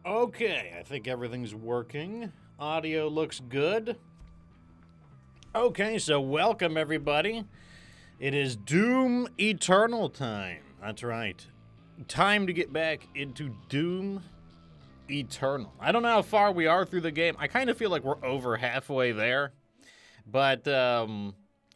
Okay, I think everything's working. Audio looks good. Okay, so welcome everybody. It is Doom Eternal time. That's right. Time to get back into Doom Eternal. I don't know how far we are through the game. I kind of feel like we're over halfway there. But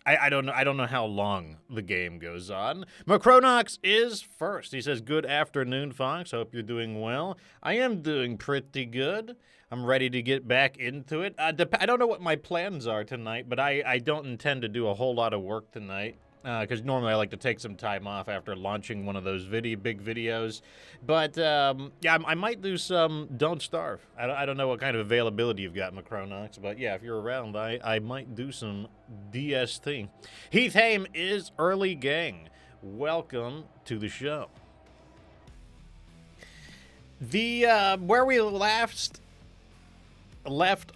I don't know. I don't know how long the game goes on. Macronox is first. He says, "Good afternoon, Fox. Hope you're doing well. I am doing pretty good. I'm ready to get back into it. I don't know what my plans are tonight, but I don't intend to do a whole lot of work tonight. Because normally I like to take some time off after launching one of those big videos. But, yeah, I might do some Don't Starve. I don't know what kind of availability you've got, Macronox, but yeah, if you're around, I might do some DST. Heath Haim is early gang. Welcome to the show. The, where we left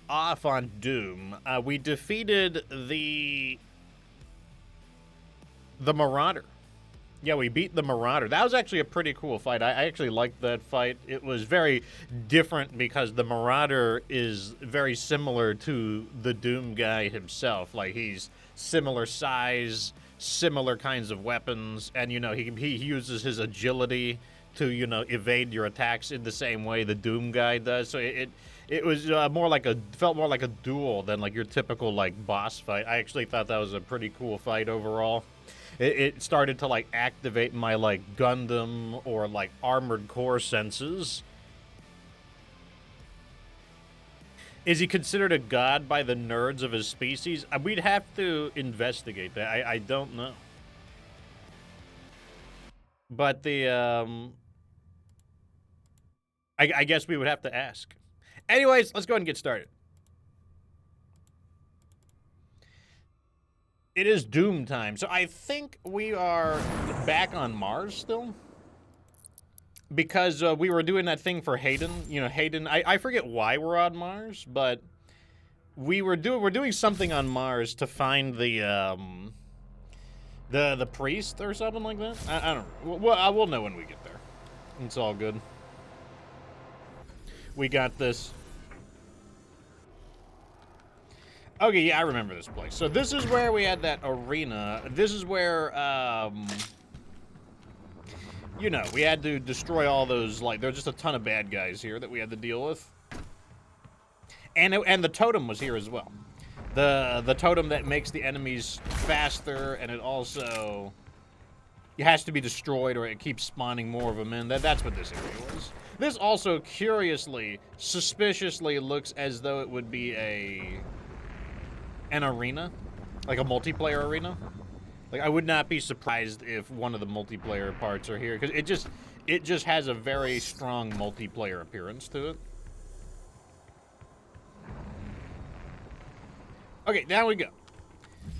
off on Doom, we defeated the Marauder. Yeah, we beat the Marauder. That was actually a pretty cool fight. I actually liked that fight. It was very different because the Marauder is very similar to the Doom guy himself. Like, he's similar size, similar kinds of weapons, and, you know, he uses his agility to, you know, evade your attacks in the same way the Doom guy does. So it was felt more like a duel than like your typical like boss fight. I actually thought that was a pretty cool fight overall. It started to like activate my like Gundam or like Armored Core senses. Is he considered a god by the nerds of his species? We'd have to investigate that. I don't know. But I guess we would have to ask. Anyways, let's go ahead and get started. It is Doom time. So I think we are back on Mars still. Because we were doing that thing for Hayden. You know, Hayden, I forget why we're on Mars, but we're doing something on Mars to find the priest or something like that. I don't know. Well, we'll know when we get there. It's all good. We got this. Okay, yeah, I remember this place. So this is where we had that arena. This is where, you know, we had to destroy all those, like, there's just a ton of bad guys here that we had to deal with. And the totem was here as well. The totem that makes the enemies faster, and it also, it has to be destroyed or it keeps spawning more of them in. That's what this area was. This also, curiously, suspiciously looks as though it would be an arena, like a multiplayer arena. Like, I would not be surprised if one of the multiplayer parts are here, because it just has a very strong multiplayer appearance to it. Okay, down we go.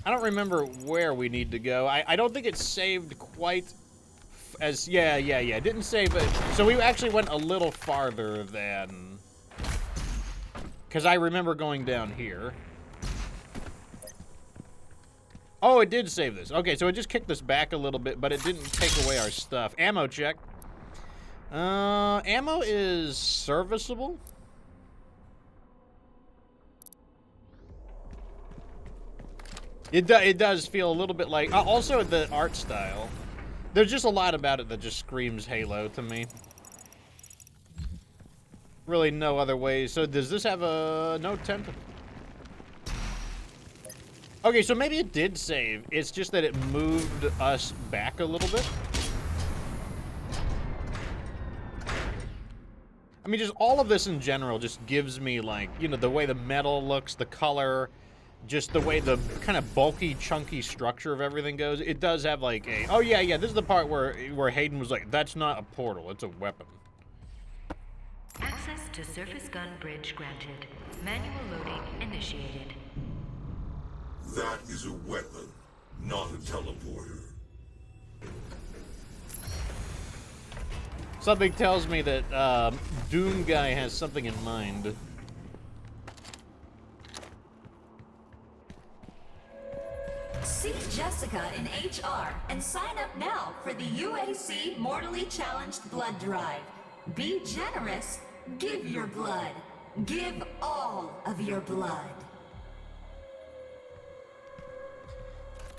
I don't remember where we need to go. I don't think it's saved quite as, yeah, it didn't save it. So we actually went a little farther than, because I remember going down here. Oh, it did save this. Okay, so it just kicked us back a little bit, but it didn't take away our stuff. Ammo check. Ammo is serviceable. It does feel a little bit like... also, the art style. There's just a lot about it that just screams Halo to me. Really no other way. So does this have a... no temp? Okay, so maybe it did save. It's just that it moved us back a little bit. I mean, just all of this in general just gives me, like, you know, the way the metal looks, the color, just the way the kind of bulky, chunky structure of everything goes. It does have, like, a... oh, yeah, this is the part where Hayden was like, that's not a portal, it's a weapon. Access to surface gun bridge granted. Manual loading initiated. That is a weapon, not a teleporter. Something tells me that Doom Guy has something in mind. See Jessica in HR and sign up now for the UAC Mortally Challenged Blood Drive. Be generous, Give your blood. Give all of your blood.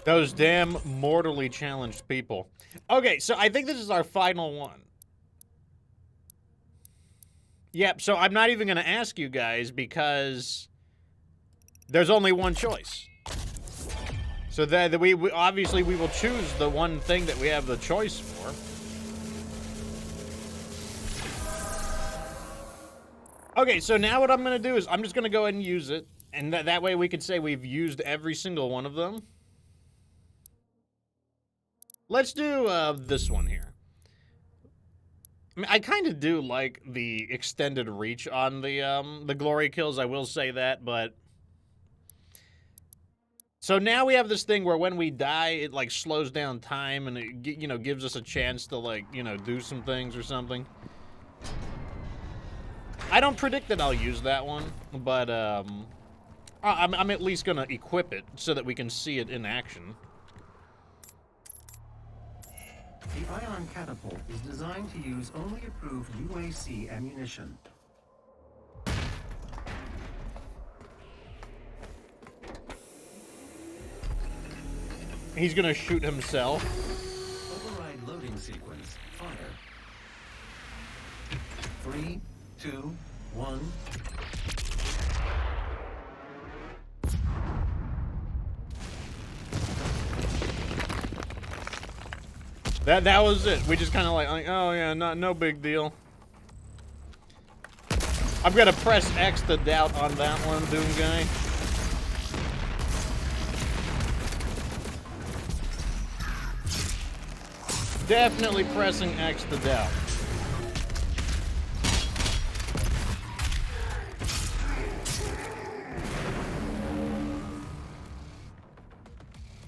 Those damn mortally challenged people. Okay, so I think this is our final one. Yep, so I'm not even going to ask you guys because there's only one choice. So that we obviously we will choose the one thing that we have the choice for. Okay, so now what I'm going to do is I'm just going to go ahead and use it. And that way we can say we've used every single one of them. Let's do this one here. I mean, I kind of do like the extended reach on the glory kills, I will say that, but... So now we have this thing where when we die, it, like, slows down time and it, you know, gives us a chance to, like, you know, do some things or something. I don't predict that I'll use that one, but, I'm at least gonna equip it so that we can see it in action. The ion catapult is designed to use only approved UAC ammunition. He's gonna shoot himself. Override loading sequence. Fire. 3, 2, 1. That was it. We just kind of like, oh yeah, no big deal. I've got to press X to doubt on that one, Doom Guy. Definitely pressing X to doubt.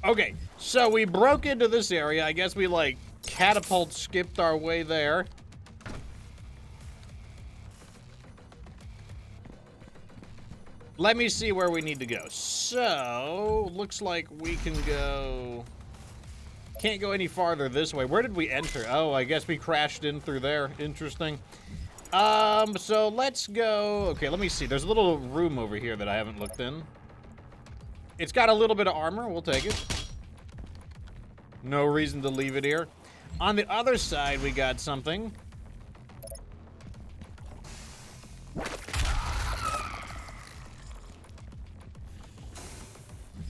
Okay, so we broke into this area. I guess we, like, catapult skipped our way there. Let me see where we need to go. So, looks like we can go... Can't go any farther this way. Where did we enter? Oh, I guess we crashed in through there. Interesting. So let's go... Okay, let me see. There's a little room over here that I haven't looked in. It's got a little bit of armor. We'll take it. No reason to leave it here. On the other side, we got something.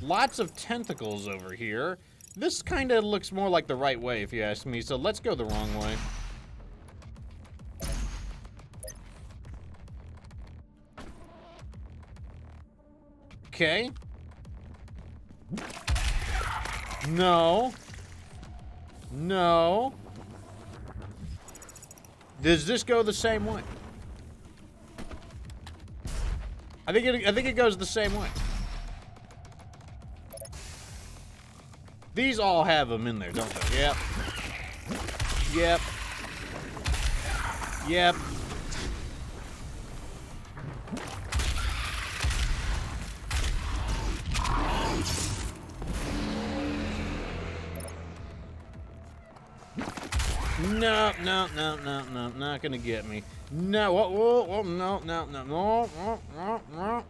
Lots of tentacles over here. This kind of looks more like the right way, if you ask me, so let's go the wrong way. Okay. No. No. Does this go the same way? I think it goes the same way. These all have them in there, don't they? Yep. Yep. Yep. No, no, no, no, no, not gonna get me. No, whoa, no, no, no, no.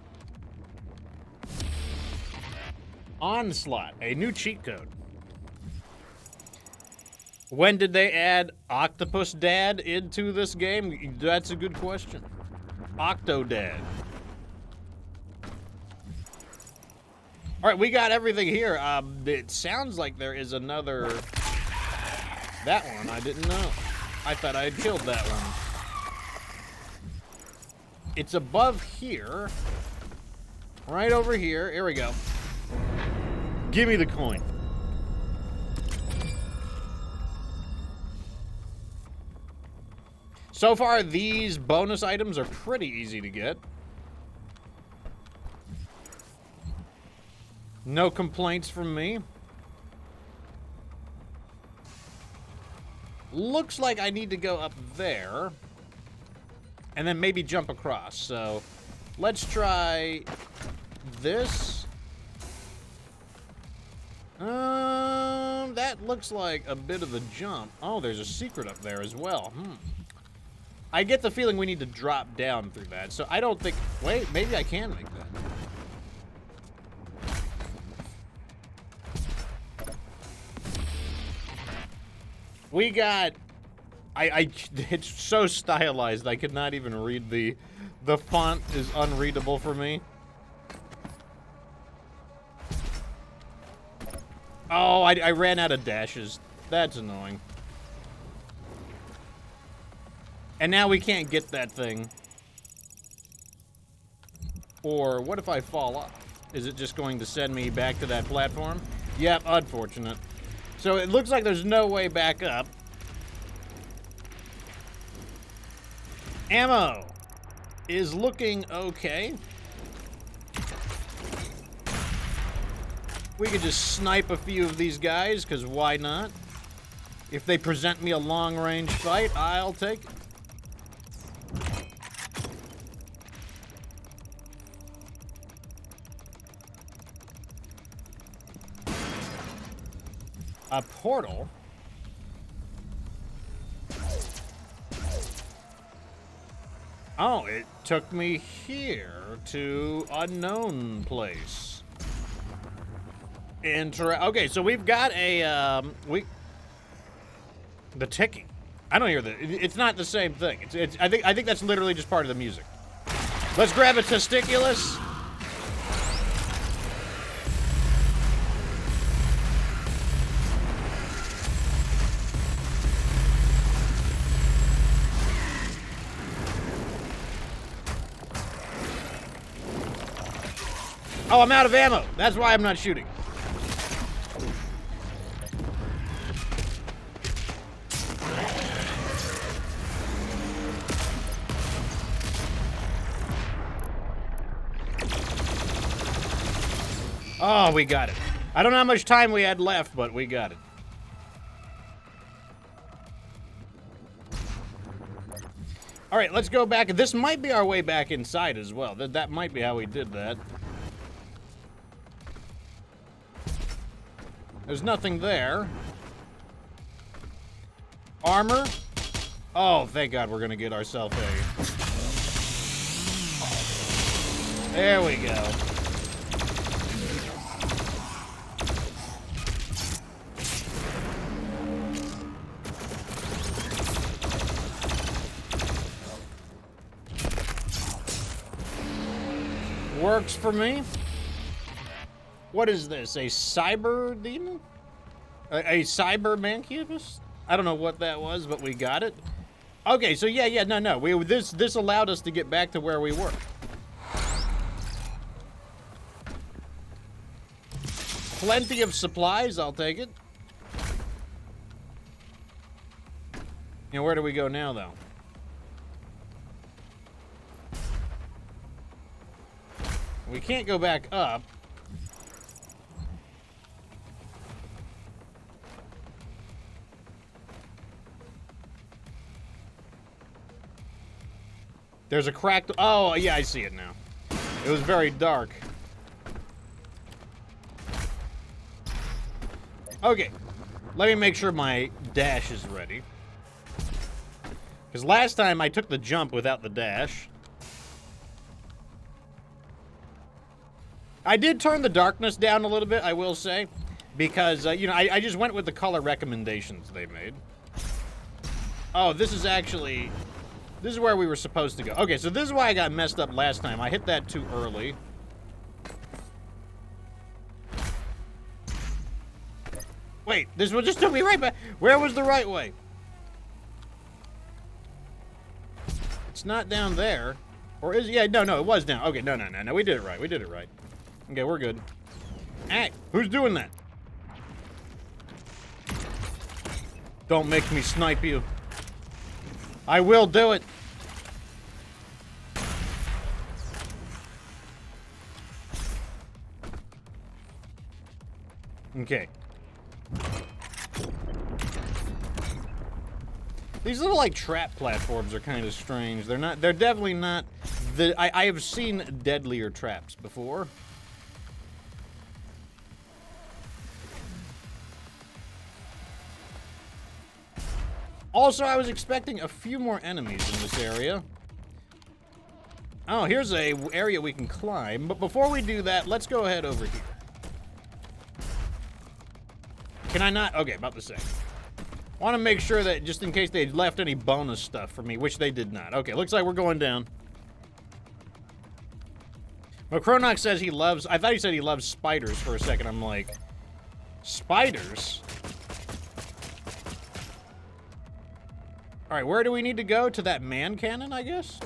Onslaught, a new cheat code. When did they add Octopus Dad into this game? That's a good question. Octodad. All right, we got everything here. It sounds like there is another... That one, I didn't know. I thought I had killed that one. It's above here. Right over here. Here we go. Give me the coin. So far, these bonus items are pretty easy to get. No complaints from me. Looks like I need to go up there. And then maybe jump across. So, let's try this. That looks like a bit of a jump. Oh, there's a secret up there as well. I get the feeling we need to drop down through that. So I don't think... Wait, maybe I can make that. We got... it's so stylized, I could not even read the font is unreadable for me. Oh, I ran out of dashes. That's annoying. And now we can't get that thing. Or what if I fall off? Is it just going to send me back to that platform? Yep, unfortunate. So it looks like there's no way back up. Ammo is looking okay. We could just snipe a few of these guys, because why not? If they present me a long-range fight, I'll take it. A portal? Oh, it took me here to unknown place. Okay, so we've got a, the ticking. I don't hear that. It's not the same thing. I think that's literally just part of the music. Let's grab a testiculus. Oh, I'm out of ammo. That's why I'm not shooting. Oh, we got it. I don't know how much time we had left, but we got it. All right, let's go back. This might be our way back inside as well. That might be how we did that. There's nothing there. Armor. Oh, thank God we're going to get ourselves a... There we go. Works for me. What is this? A cyber demon? A cyber mancubus? I don't know what that was, but we got it. Okay, so yeah, no. This allowed us to get back to where we were. Plenty of supplies, I'll take it. You know, where do we go now, though? We can't go back up. There's a cracked... Oh, yeah, I see it now. It was very dark. Okay. Let me make sure my dash is ready. Because last time I took the jump without the dash. I did turn the darkness down a little bit, I will say. Because, you know, I just went with the color recommendations they made. Oh, this is actually... This is where we were supposed to go. Okay, so this is why I got messed up last time. I hit that too early. Wait, this one just took me right back. Where was the right way? It's not down there. Or is it? Yeah, no, it was down. Okay, no. We did it right. We did it right. Okay, we're good. Hey, who's doing that? Don't make me snipe you. I will do it. Okay. These little, like, trap platforms are kind of strange. They're definitely not I have seen deadlier traps before. Also, I was expecting a few more enemies in this area. Oh, here's a area we can climb. But before we do that, let's go ahead over here. Can I not? Okay, about to say. I want to make sure that just in case they left any bonus stuff for me, which they did not. Okay, looks like we're going down. Macronox says he loves... I thought he said he loves spiders for a second. I'm like, spiders? Alright, where do we need to go? To that man cannon, I guess?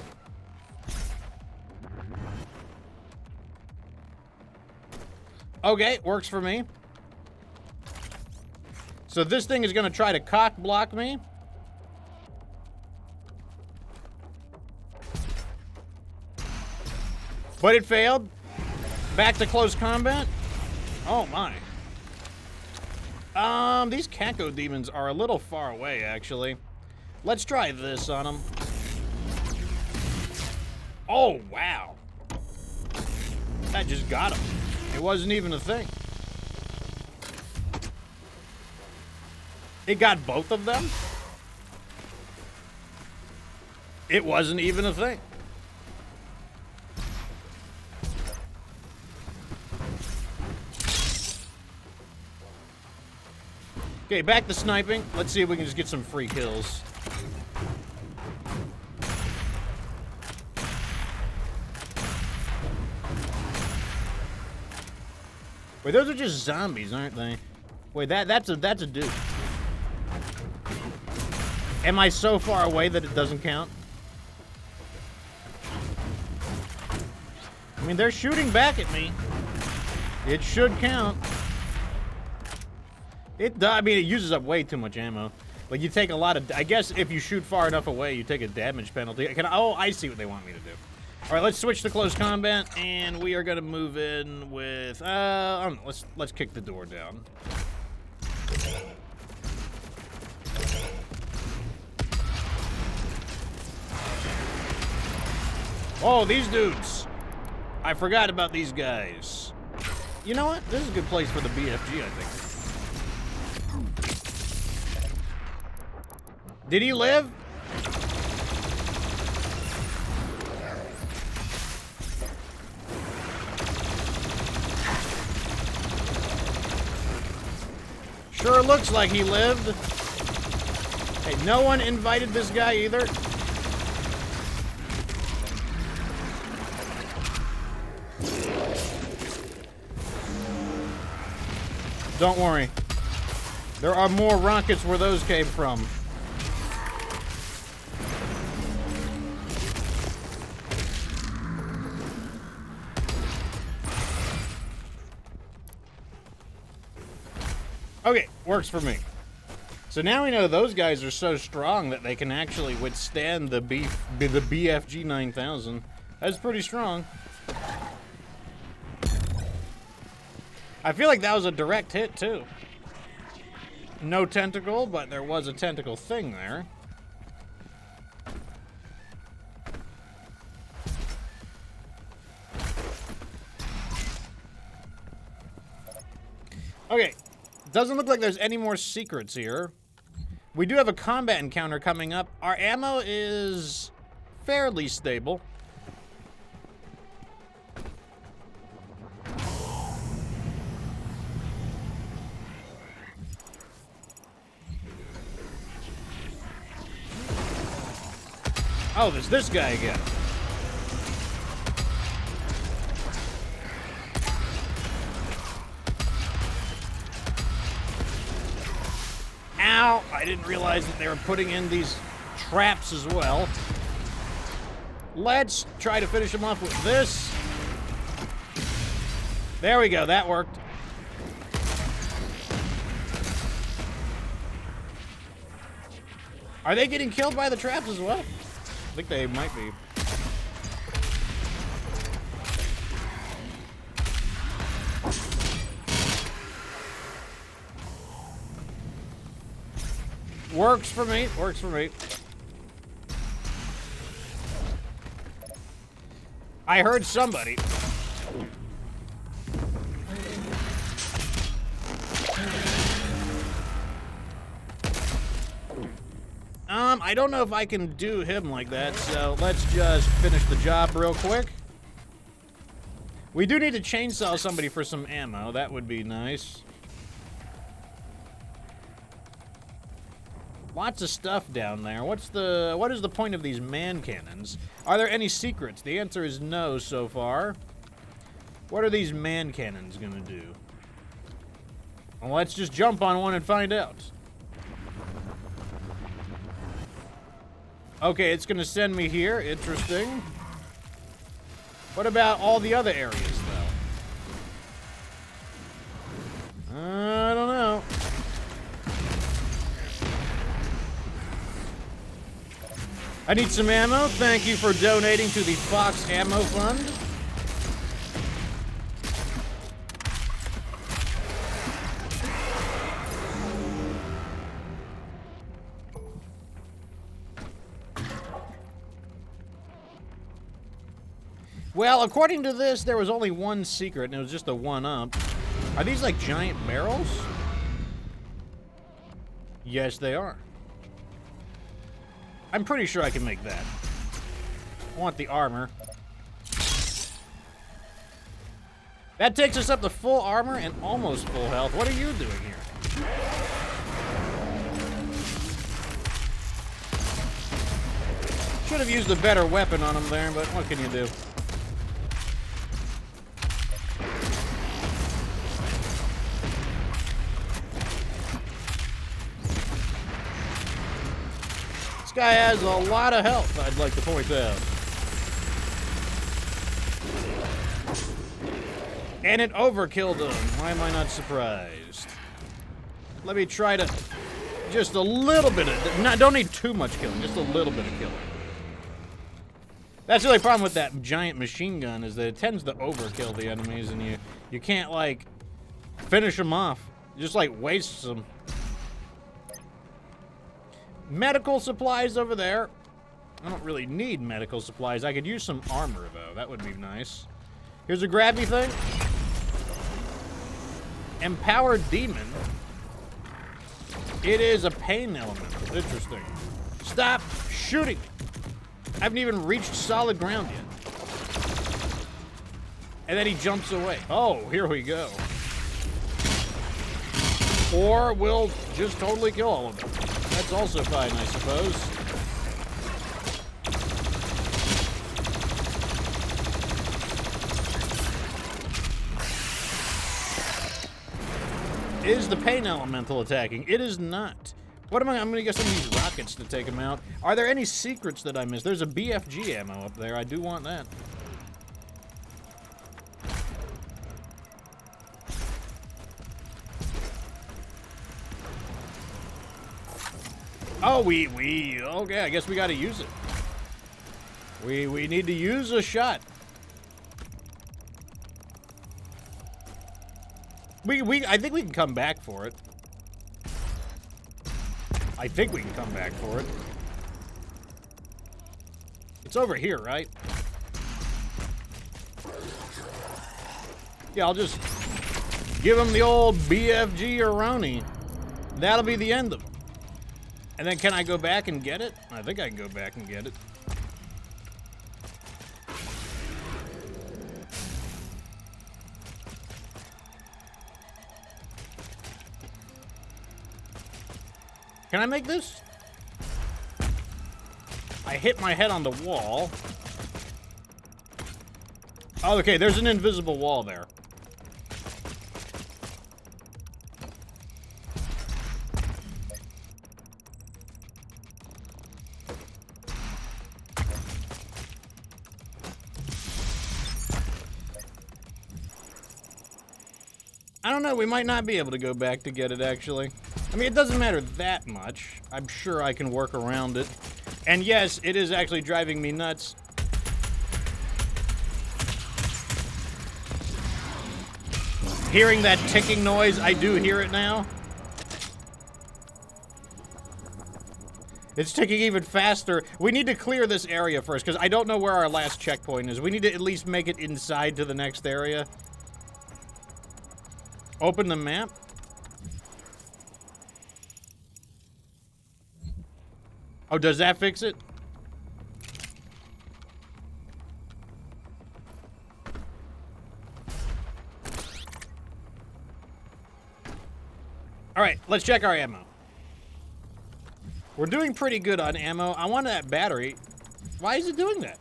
Okay, works for me. So this thing is going to try to cock block me. But it failed. Back to close combat. Oh my. These Kako demons are a little far away, actually. Let's try this on them. Oh, wow. That just got him. It wasn't even a thing. It got both of them? It wasn't even a thing. Okay, back to sniping. Let's see if we can just get some free kills. Wait, those are just zombies, aren't they? Wait, that's a dude. Am I so far away that it doesn't count? I mean, they're shooting back at me. It should count. I mean, it uses up way too much ammo. Like, you take a lot of... I guess if you shoot far enough away, you take a damage penalty. Oh, I see what they want me to do. All right, let's switch to close combat, and we are going to move in with... I don't know, let's kick the door down. Oh, these dudes. I forgot about these guys. You know what? This is a good place for the BFG, I think. Did he live? Sure looks like he lived. Hey, no one invited this guy either. Don't worry. There are more rockets where those came from. Okay, works for me. So now we know those guys are so strong that they can actually withstand the BFG 9000. That's pretty strong. I feel like that was a direct hit, too. No tentacle, but there was a tentacle thing there. Okay. Doesn't look like there's any more secrets here. We do have a combat encounter coming up. Our ammo is fairly stable. Oh, there's this guy again. Ow! I didn't realize that they were putting in these traps as well. Let's try to finish him off with this. There we go, that worked. Are they getting killed by the traps as well? I think they might be. Works for me, works for me. I heard somebody. I don't know if I can do him like that, so let's just finish the job real quick. We do need to chainsaw somebody for some ammo. That would be nice. Lots of stuff down there. What is the point of these man cannons? Are there any secrets? The answer is no so far. What are these man cannons gonna do? Well, let's just jump on one and find out. Okay, it's gonna send me here. Interesting. What about all the other areas, though? I don't know. I need some ammo. Thank you for donating to the Fox Ammo Fund. Well, according to this, there was only one secret, and it was just a one-up. Are these like giant barrels? Yes, they are. I'm pretty sure I can make that. I want the armor. That takes us up to full armor and almost full health. What are you doing here? Should have used a better weapon on him there, but what can you do? This guy has a lot of health, I'd like to point out. And it overkilled him. Why am I not surprised? Let me try to... Just a little bit of... don't need too much killing, just a little bit of killing. That's the only problem with that giant machine gun, is that it tends to overkill the enemies, and you can't, like, finish them off. It just, like, wastes them. Medical supplies over there. I don't really need medical supplies. I could use some armor, though. That would be nice. Here's a grabby thing. Empowered demon. It is a pain element. Interesting. Stop shooting. I haven't even reached solid ground yet. And then he jumps away. Oh, here we go. Or we'll just totally kill all of them. That's also fine, I suppose. Is the pain elemental attacking? It is not. What am I'm gonna get some of these rockets to take him out. Are there any secrets that I missed? There's a BFG ammo up there. I do want that. Oh, okay, I guess we gotta use it. We need to use a shot. I think we can come back for it. I think we can come back for it. It's over here, right? Yeah, I'll just give him the old BFG Aroni. That'll be the end of him. And then can I go back and get it? I think I can go back and get it. Can I make this? I hit my head on the wall. Oh, okay, there's an invisible wall there. I don't know, we might not be able to go back to get it, actually. I mean, it doesn't matter that much. I'm sure I can work around it. And yes, it is actually driving me nuts. Hearing that ticking noise, I do hear it now. It's ticking even faster. We need to clear this area first, because I don't know where our last checkpoint is. We need to at least make it inside to the next area. Open the map. Oh, does that fix it? All right, let's check our ammo. We're doing pretty good on ammo. I want that battery. Why is it doing that?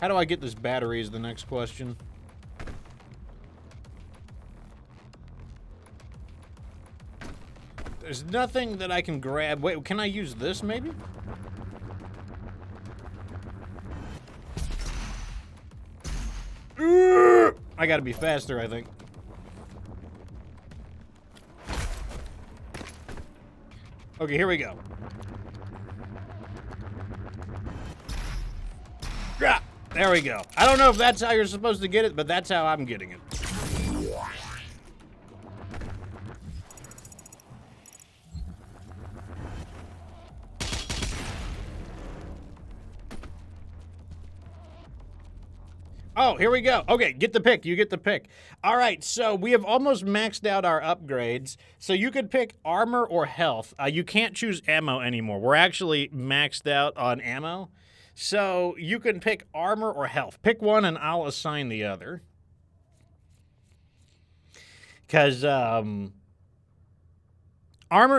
How do I get this battery is the next question. There's nothing that I can grab. Wait, can I use this maybe? I gotta be faster, I think. Okay, here we go. Yeah, there we go. I don't know if that's how you're supposed to get it, but that's how I'm getting it. Oh, here we go. Okay, get the pick. You get the pick. All right, so we have almost maxed out our upgrades. So you could pick armor or health. You can't choose ammo anymore. We're actually maxed out on ammo. So you can pick armor or health. Pick one and I'll assign the other. Because, armor,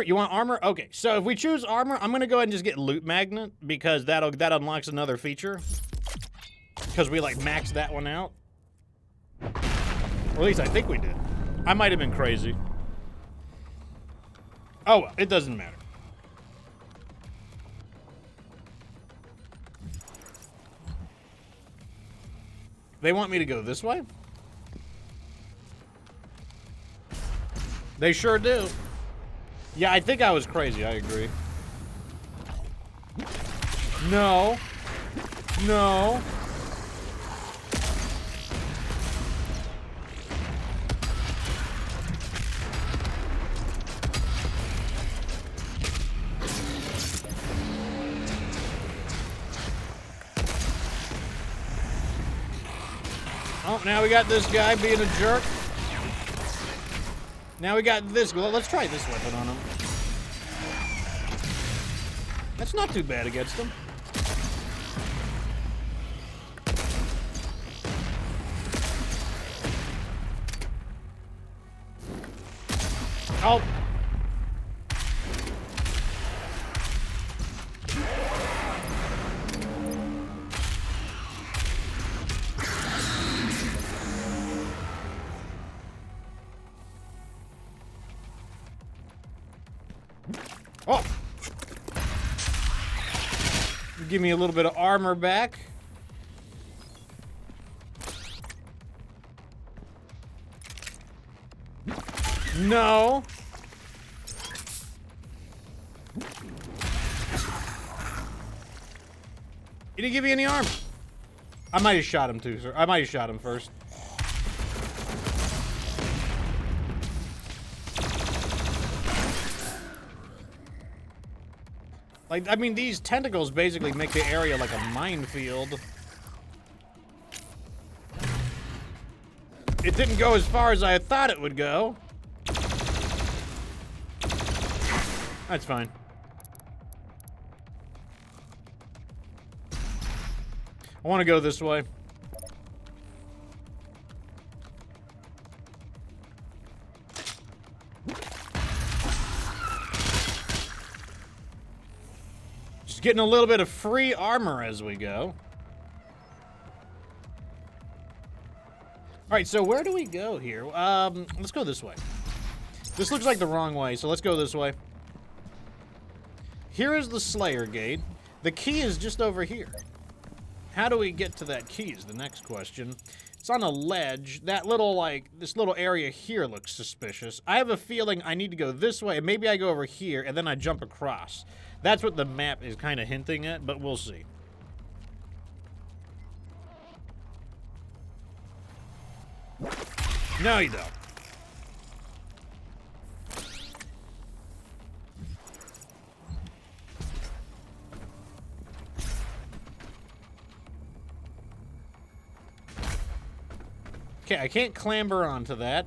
you want armor? Okay, so if we choose armor, I'm going to go ahead and just get loot magnet because that unlocks another feature. Because we, like, maxed that one out. Or at least I think we did. I might have been crazy. Oh, well, it doesn't matter. They want me to go this way? They sure do. Yeah, I think I was crazy, I agree. No. No. Oh, now we got this guy being a jerk. Now we got this. Well, let's try this weapon on him. That's not too bad against him. Oh. Oh! Give me a little bit of armor back. No. He didn't give me any armor. I might have shot him too, sir. I might have shot him first. Like, I mean, these tentacles basically make the area like a minefield. It didn't go as far as I thought it would go. That's fine. I want to go this way. Just getting a little bit of free armor as we go. Alright, so where do we go here? Let's go this way. This looks like the wrong way, so let's go this way. Here is the Slayer Gate. The key is just over here. How do we get to that key is the next question. It's on a ledge. That little, like, this little area here looks suspicious. I have a feeling I need to go this way, and maybe I go over here, and then I jump across. That's what the map is kind of hinting at, but we'll see. No, you don't. Okay, I can't clamber onto that.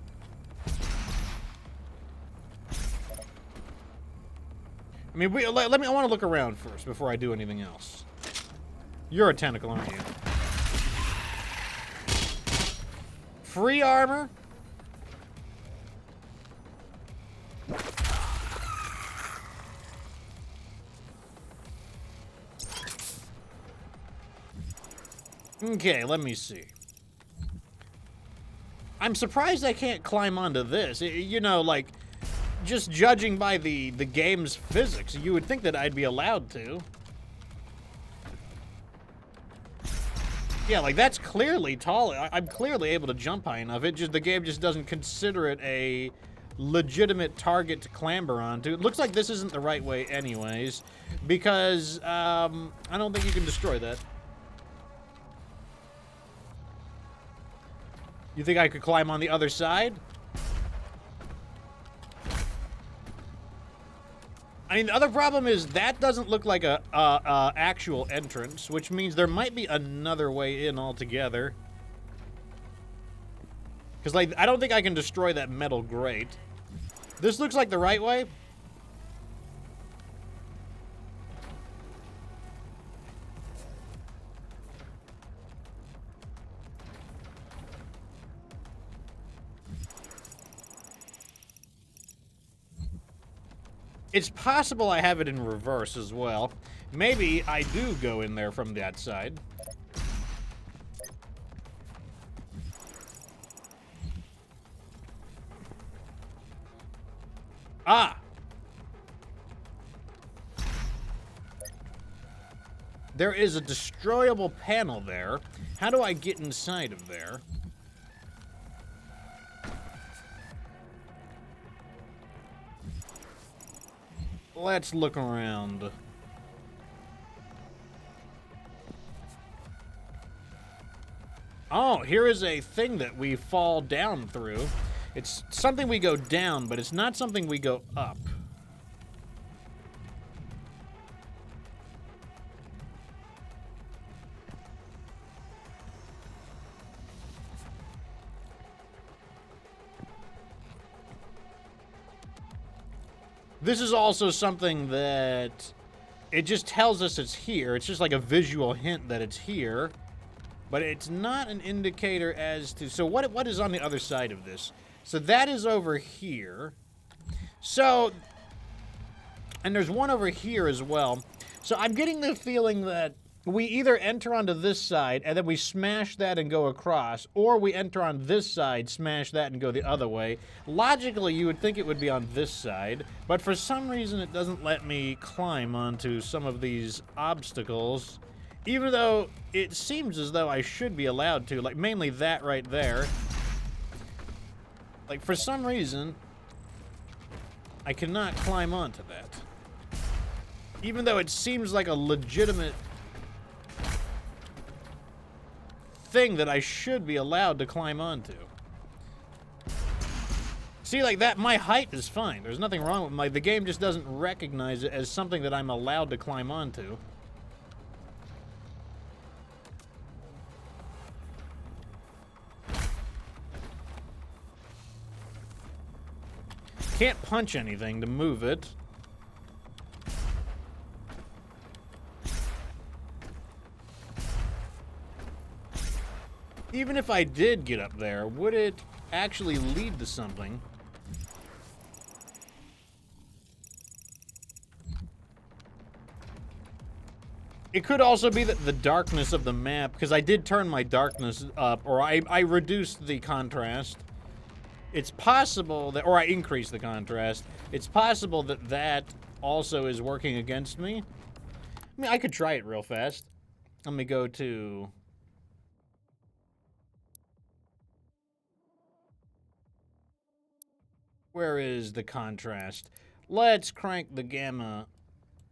I mean, let me. I want to look around first before I do anything else. You're a tentacle, aren't you? Free armor. Okay, let me see. I'm surprised I can't climb onto this. You know, like, just judging by the game's physics, you would think that I'd be allowed to. Yeah, like, that's clearly tall. I'm clearly able to jump high enough. The game just doesn't consider it a legitimate target to clamber onto. It looks like this isn't the right way anyways, because, I don't think you can destroy that. You think I could climb on the other side? I mean, the other problem is that doesn't look like a actual entrance, which means there might be another way in altogether. Because, like, I don't think I can destroy that metal grate. This looks like the right way. It's possible I have it in reverse as well. Maybe I do go in there from that side. Ah! There is a destroyable panel there. How do I get inside of there? Let's look around. Oh, here is a thing that we fall down through. It's something we go down, but it's not something we go up. This is also something that it just tells us it's here. It's just like a visual hint that it's here, but it's not an indicator as to... So what is on the other side of this? So that is over here. So, and there's one over here as well. So I'm getting the feeling that we either enter onto this side and then we smash that and go across, or we enter on this side, smash that and go the other way. Logically, you would think it would be on this side, but for some reason it doesn't let me climb onto some of these obstacles, even though it seems as though I should be allowed to, like mainly that right there. Like, for some reason, I cannot climb onto that. Even though it seems like a legitimate thing that I should be allowed to climb onto. See, like that, my height is fine. There's nothing wrong with the game just doesn't recognize it as something that I'm allowed to climb onto. Can't punch anything to move it. Even if I did get up there, would it actually lead to something? It could also be that the darkness of the map, because I did turn my darkness up, or I reduced the contrast. It's possible that, or I increased the contrast. It's possible that that also is working against me. I mean, I could try it real fast. Let me go to... Where is the contrast? Let's crank the gamma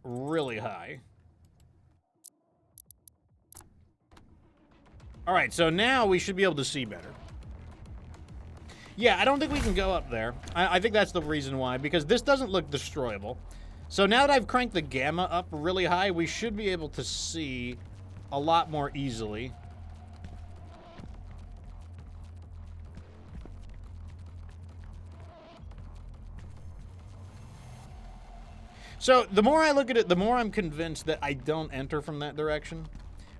really high. Alright, so now we should be able to see better. Yeah, I don't think we can go up there. I think that's the reason why, because this doesn't look destroyable. So now that I've cranked the gamma up really high, we should be able to see a lot more easily. So the more I look at it, the more I'm convinced that I don't enter from that direction.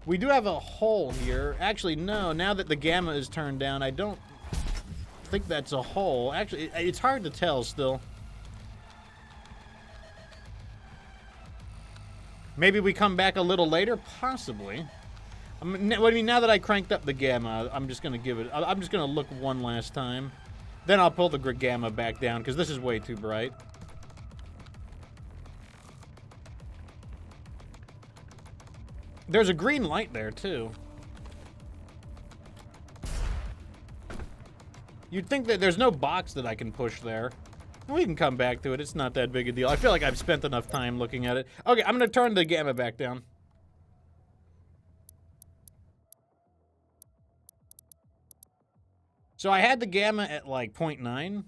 We do have a hole here. Actually, no. Now that the gamma is turned down, I don't think that's a hole. Actually, it's hard to tell still. Maybe we come back a little later? Possibly. I mean, now that I cranked up the gamma, I'm just going to give it... I'm just going to look one last time. Then I'll pull the gamma back down, because this is way too bright. There's a green light there, too. You'd think that there's no box that I can push there. We can come back to it. It's not that big a deal. I feel like I've spent enough time looking at it. Okay, I'm going to turn the gamma back down. So I had the gamma at like 0.9.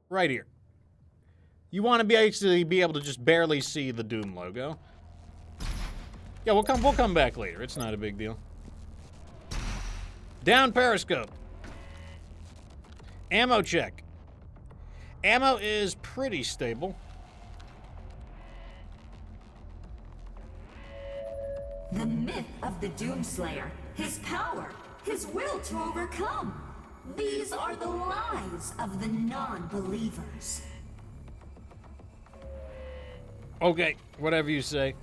Right here. You want to be able to just barely see the Doom logo. Yeah, we'll come back later. It's not a big deal. Down periscope. Ammo check. Ammo is pretty stable. The myth of the Doomslayer, his power, his will to overcome. These are the lies of the non-believers. Okay, whatever you say.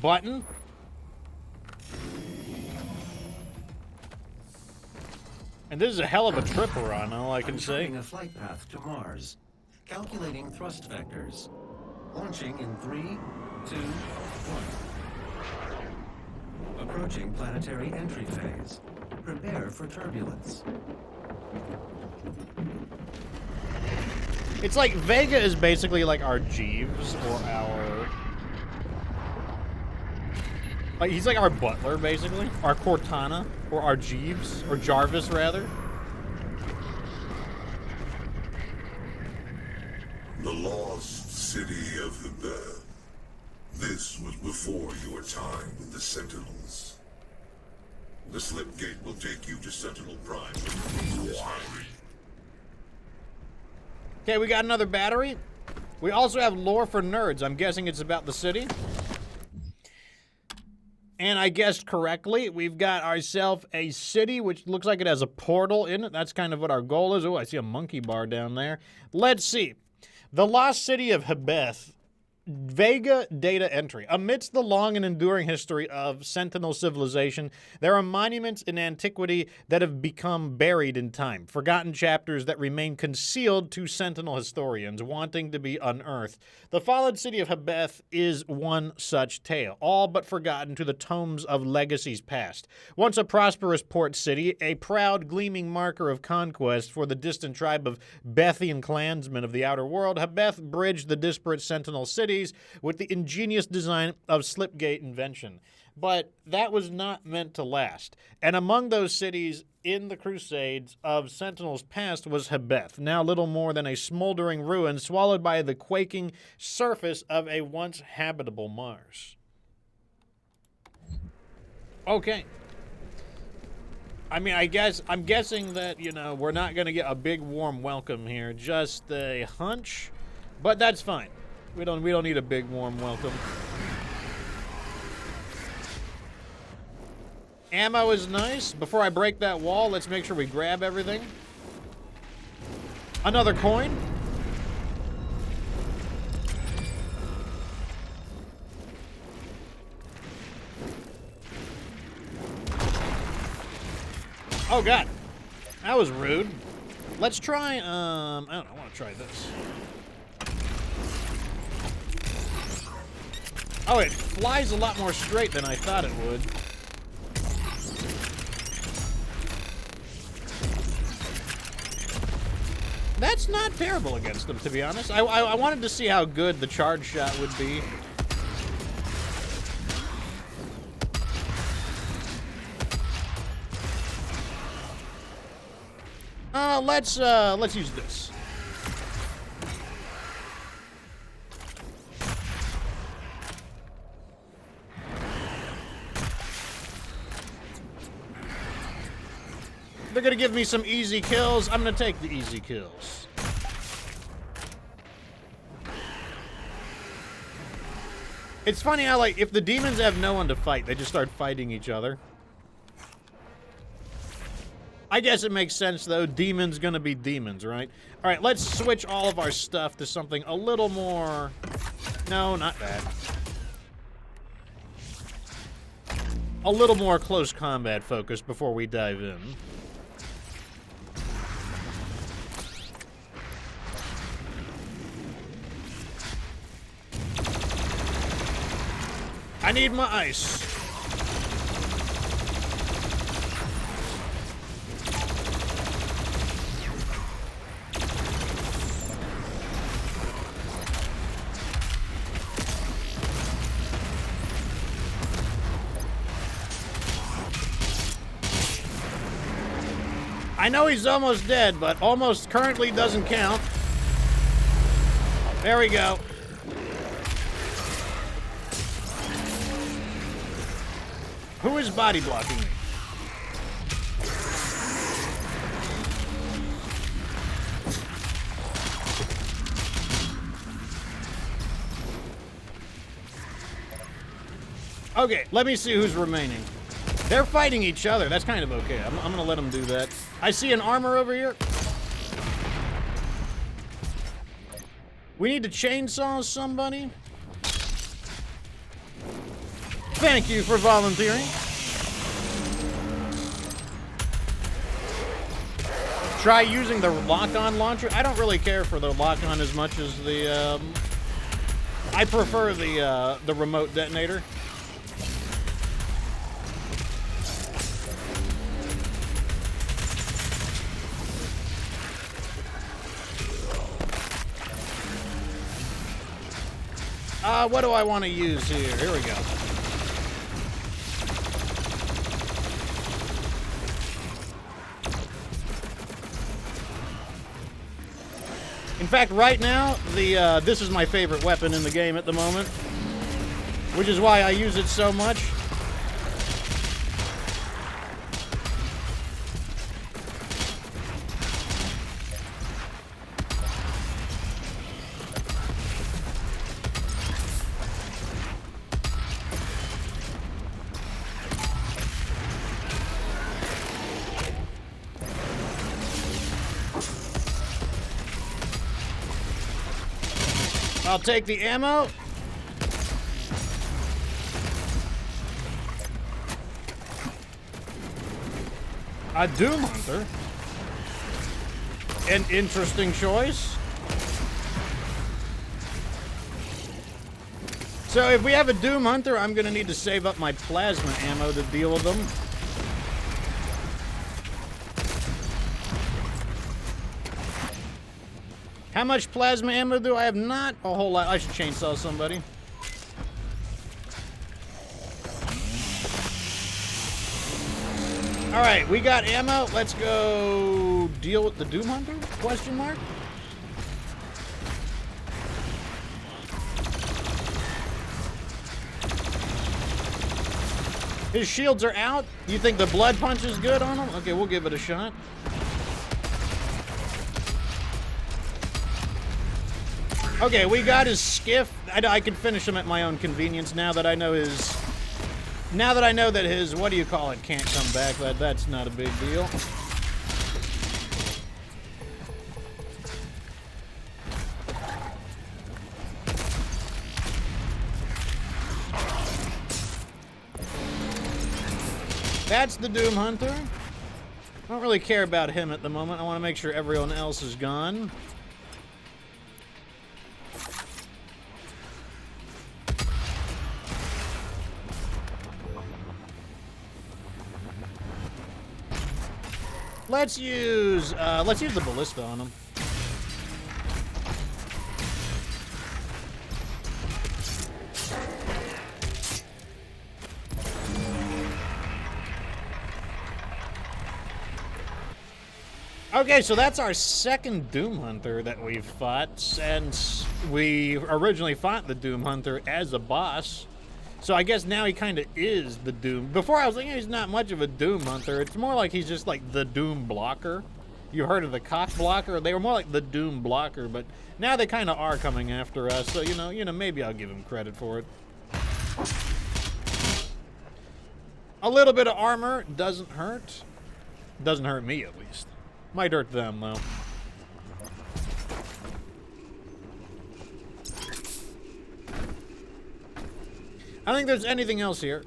Button. And this is a hell of a trip we're on, all I can say. A flight path to Mars. Calculating thrust vectors. Launching in 3, 2, 1. Approaching planetary entry phase. Prepare for turbulence. It's like Vega is basically like our Jeeves or our... Like, he's like our butler, basically. Our Cortana, or our Jeeves, or Jarvis, rather. The lost city of Hebeth. This was before your time with the Sentinels. The slip gate will take you to Sentinel Prime. Okay, we got another battery. We also have lore for nerds. I'm guessing it's about the city. And I guessed correctly. We've got ourselves a city, which looks like it has a portal in it. That's kind of what our goal is. Oh, I see a monkey bar down there. Let's see. The lost city of Hebeth. Vega data entry. Amidst the long and enduring history of Sentinel civilization, there are monuments in antiquity that have become buried in time, forgotten chapters that remain concealed to Sentinel historians wanting to be unearthed. The fallen city of Hebeth is one such tale, all but forgotten to the tomes of legacies past. Once a prosperous port city, a proud, gleaming marker of conquest for the distant tribe of Bethian clansmen of the outer world, Hebeth bridged the disparate Sentinel cities with the ingenious design of slipgate invention. But that was not meant to last. And among those cities in the Crusades of Sentinels past was Hebeth, now little more than a smoldering ruin swallowed by the quaking surface of a once habitable Mars. Okay. I mean, I'm guessing that, you know, we're not going to get a big warm welcome here, just a hunch, but that's fine. We don't need a big warm welcome. Ammo is nice. Before I break that wall, let's make sure we grab everything. Another coin. Oh god. That was rude. Let's try I don't know, I want to try this. Oh, it flies a lot more straight than I thought it would. That's not terrible against them, to be honest. I wanted to see how good the charge shot would be. Let's use this. they're gonna give me some easy kills, I'm gonna take the easy kills. It's funny how, like, if the demons have no one to fight, they just start fighting each other. I guess it makes sense, though. Demons gonna be demons, right? All right, let's switch all of our stuff to something a little more... No, not that. A little more close combat focus before we dive in. I need my ice. I know he's almost dead, but almost currently doesn't count. There we go. Who is body blocking me? Okay, let me see who's remaining. They're fighting each other. That's kind of okay. I'm gonna let them do that. I see an armor over here. We need to chainsaw somebody. Thank you for volunteering. Try using the lock-on launcher. I don't really care for the lock-on as much as the, I prefer the remote detonator. What do I want to use here? Here we go. In fact, right now, this is my favorite weapon in the game at the moment, which is why I use it so much. I'll take the ammo. A Doom Hunter. An interesting choice. So if we have a Doom Hunter, I'm gonna need to save up my plasma ammo to deal with them. How much plasma ammo do I have? Not a whole lot. I should chainsaw somebody. All right, we got ammo. Let's go deal with the Doom Hunter? Question mark? His shields are out. You think the blood punch is good on him? Okay, we'll give it a shot. Okay, we got his skiff. I can finish him at my own convenience now that I know his... Now that I know that his, what do you call it, can't come back. That's not a big deal. That's the Doom Hunter. I don't really care about him at the moment. I want to make sure everyone else is gone. Let's use the ballista on him. Okay, so that's our second Doom Hunter that we've fought since we originally fought the Doom Hunter as a boss So I guess now he kind of is the Doom. Before I was thinking he's not much of a Doom hunter. It's more like he's just like the Doom blocker. You heard of the cock blocker? They were more like the Doom blocker, but now they kind of are coming after us. So, you know, maybe I'll give him credit for it. A little bit of armor doesn't hurt. Doesn't hurt me, at least. Might hurt them, though. I don't think there's anything else here.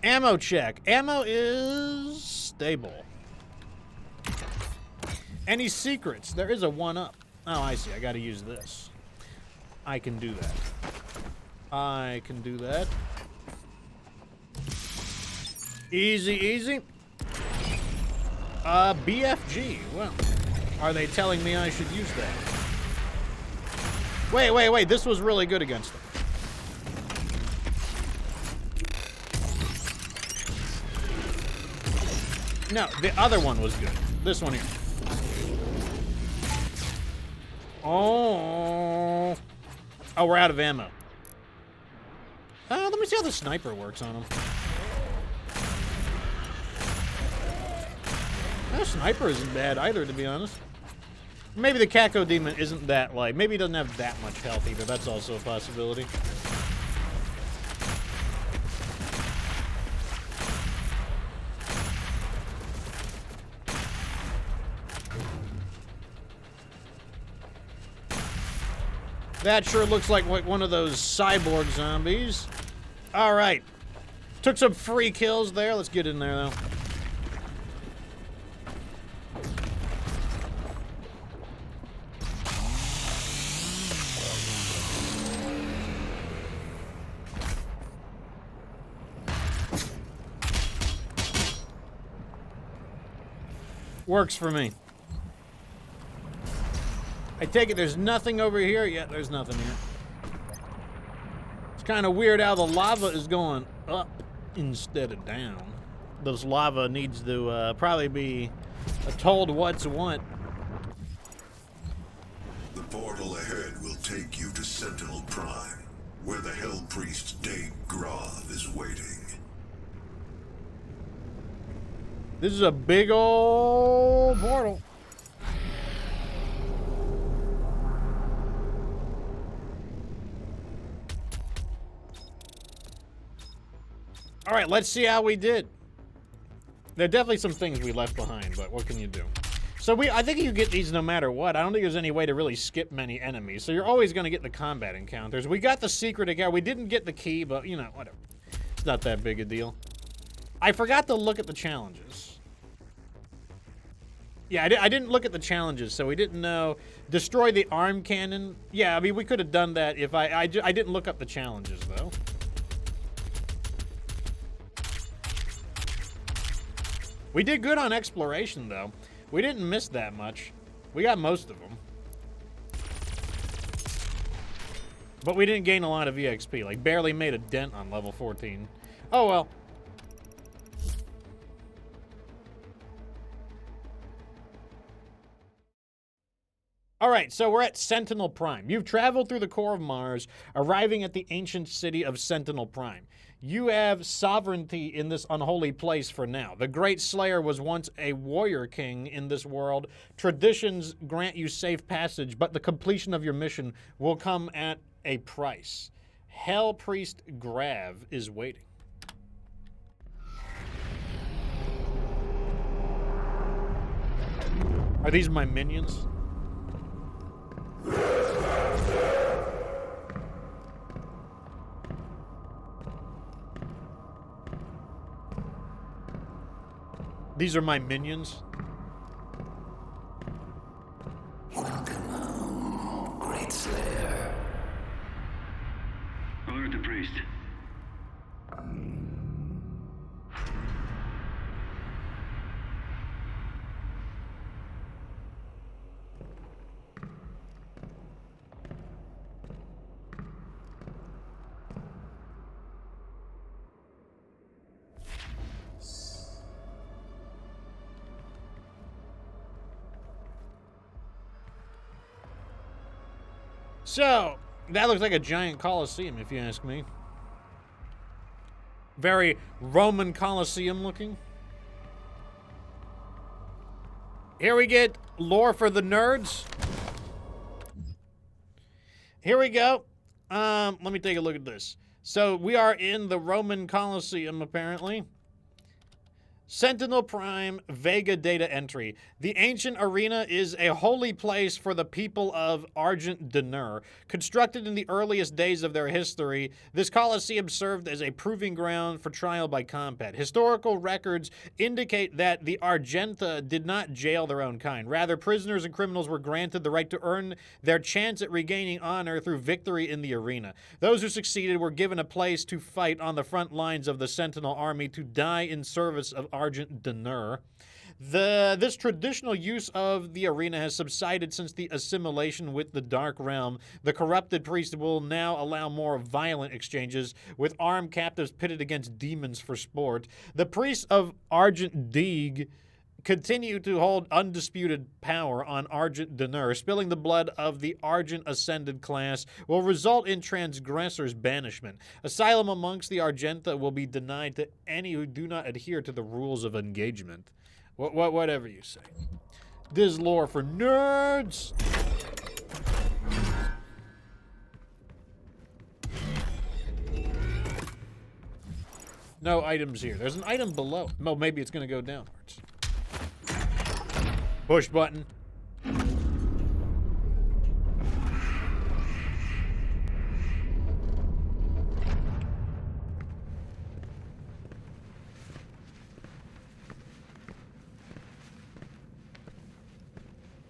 Ammo check. Ammo is stable. Any secrets? There is a 1-up. Oh, I see. I gotta use this. I can do that. I can do that. Easy, easy. BFG. Well, are they telling me I should use that? Wait. This was really good against them. No, the other one was good. This one here. Oh. Oh, we're out of ammo. Let me see how the sniper works on him. The sniper isn't bad either, to be honest. Maybe the Caco Demon isn't that light. Maybe he doesn't have that much health either. That's also a possibility. That sure looks like one of those cyborg zombies. All right. Took some free kills there. Let's get in there, though. Works for me. I take it there's nothing over here? Yeah, there's nothing here. It's kind of weird how the lava is going up instead of down. This lava needs to probably be told what's what. The portal ahead will take you to Sentinel Prime, where the Hellpriest Dave Grav is waiting. This is a big old portal. All right, let's see how we did. There are definitely some things we left behind, but what can you do? So I think you get these no matter what. I don't think there's any way to really skip many enemies. So you're always going to get the combat encounters. We got the secret again. We didn't get the key, but, you know, whatever. It's not that big a deal. I forgot to look at the challenges. Yeah, I didn't look at the challenges, so we didn't know. Destroy the arm cannon. Yeah, I mean, we could have done that if I didn't look up the challenges, though. We did good on exploration, though. We didn't miss that much. We got most of them. But we didn't gain a lot of EXP. Like, barely made a dent on level 14. Oh, well. All right, so we're at Sentinel Prime. You've traveled through the core of Mars, arriving at the ancient city of Sentinel Prime. You have sovereignty in this unholy place for now. The Great Slayer was once a warrior king in this world. Traditions grant you safe passage, but the completion of your mission will come at a price. Hellpriest Grav is waiting. Are these my minions? These are my minions. Welcome home, Great Slayer. Alert the priest. So, That looks like a giant coliseum, if you ask me. Very Roman Coliseum looking. Here we get lore for the nerds. Here we go. Let me take a look at this. So we are in the Roman Coliseum, apparently. Sentinel Prime Vega data entry. The ancient arena is a holy place for the people of Argent D'Nur. Constructed in the earliest days of their history, this Colosseum served as a proving ground for trial by combat. Historical records indicate that the Argenta did not jail their own kind. Rather, prisoners and criminals were granted the right to earn their chance at regaining honor through victory in the arena. Those who succeeded were given a place to fight on the front lines of the Sentinel army to die in service of Argent D'Nur. This traditional use of the arena has subsided since the assimilation with the Dark Realm. The corrupted priest will now allow more violent exchanges, with armed captives pitted against demons for sport. The priests of Argent Deeg continue to hold undisputed power on Argent D'Nur. Spilling the blood of the Argent Ascended class will result in transgressors' banishment. Asylum amongst the Argenta will be denied to any who do not adhere to the rules of engagement. Whatever you say. This lore for nerds! No items here. There's an item below. No, maybe it's going to go downwards. Push button.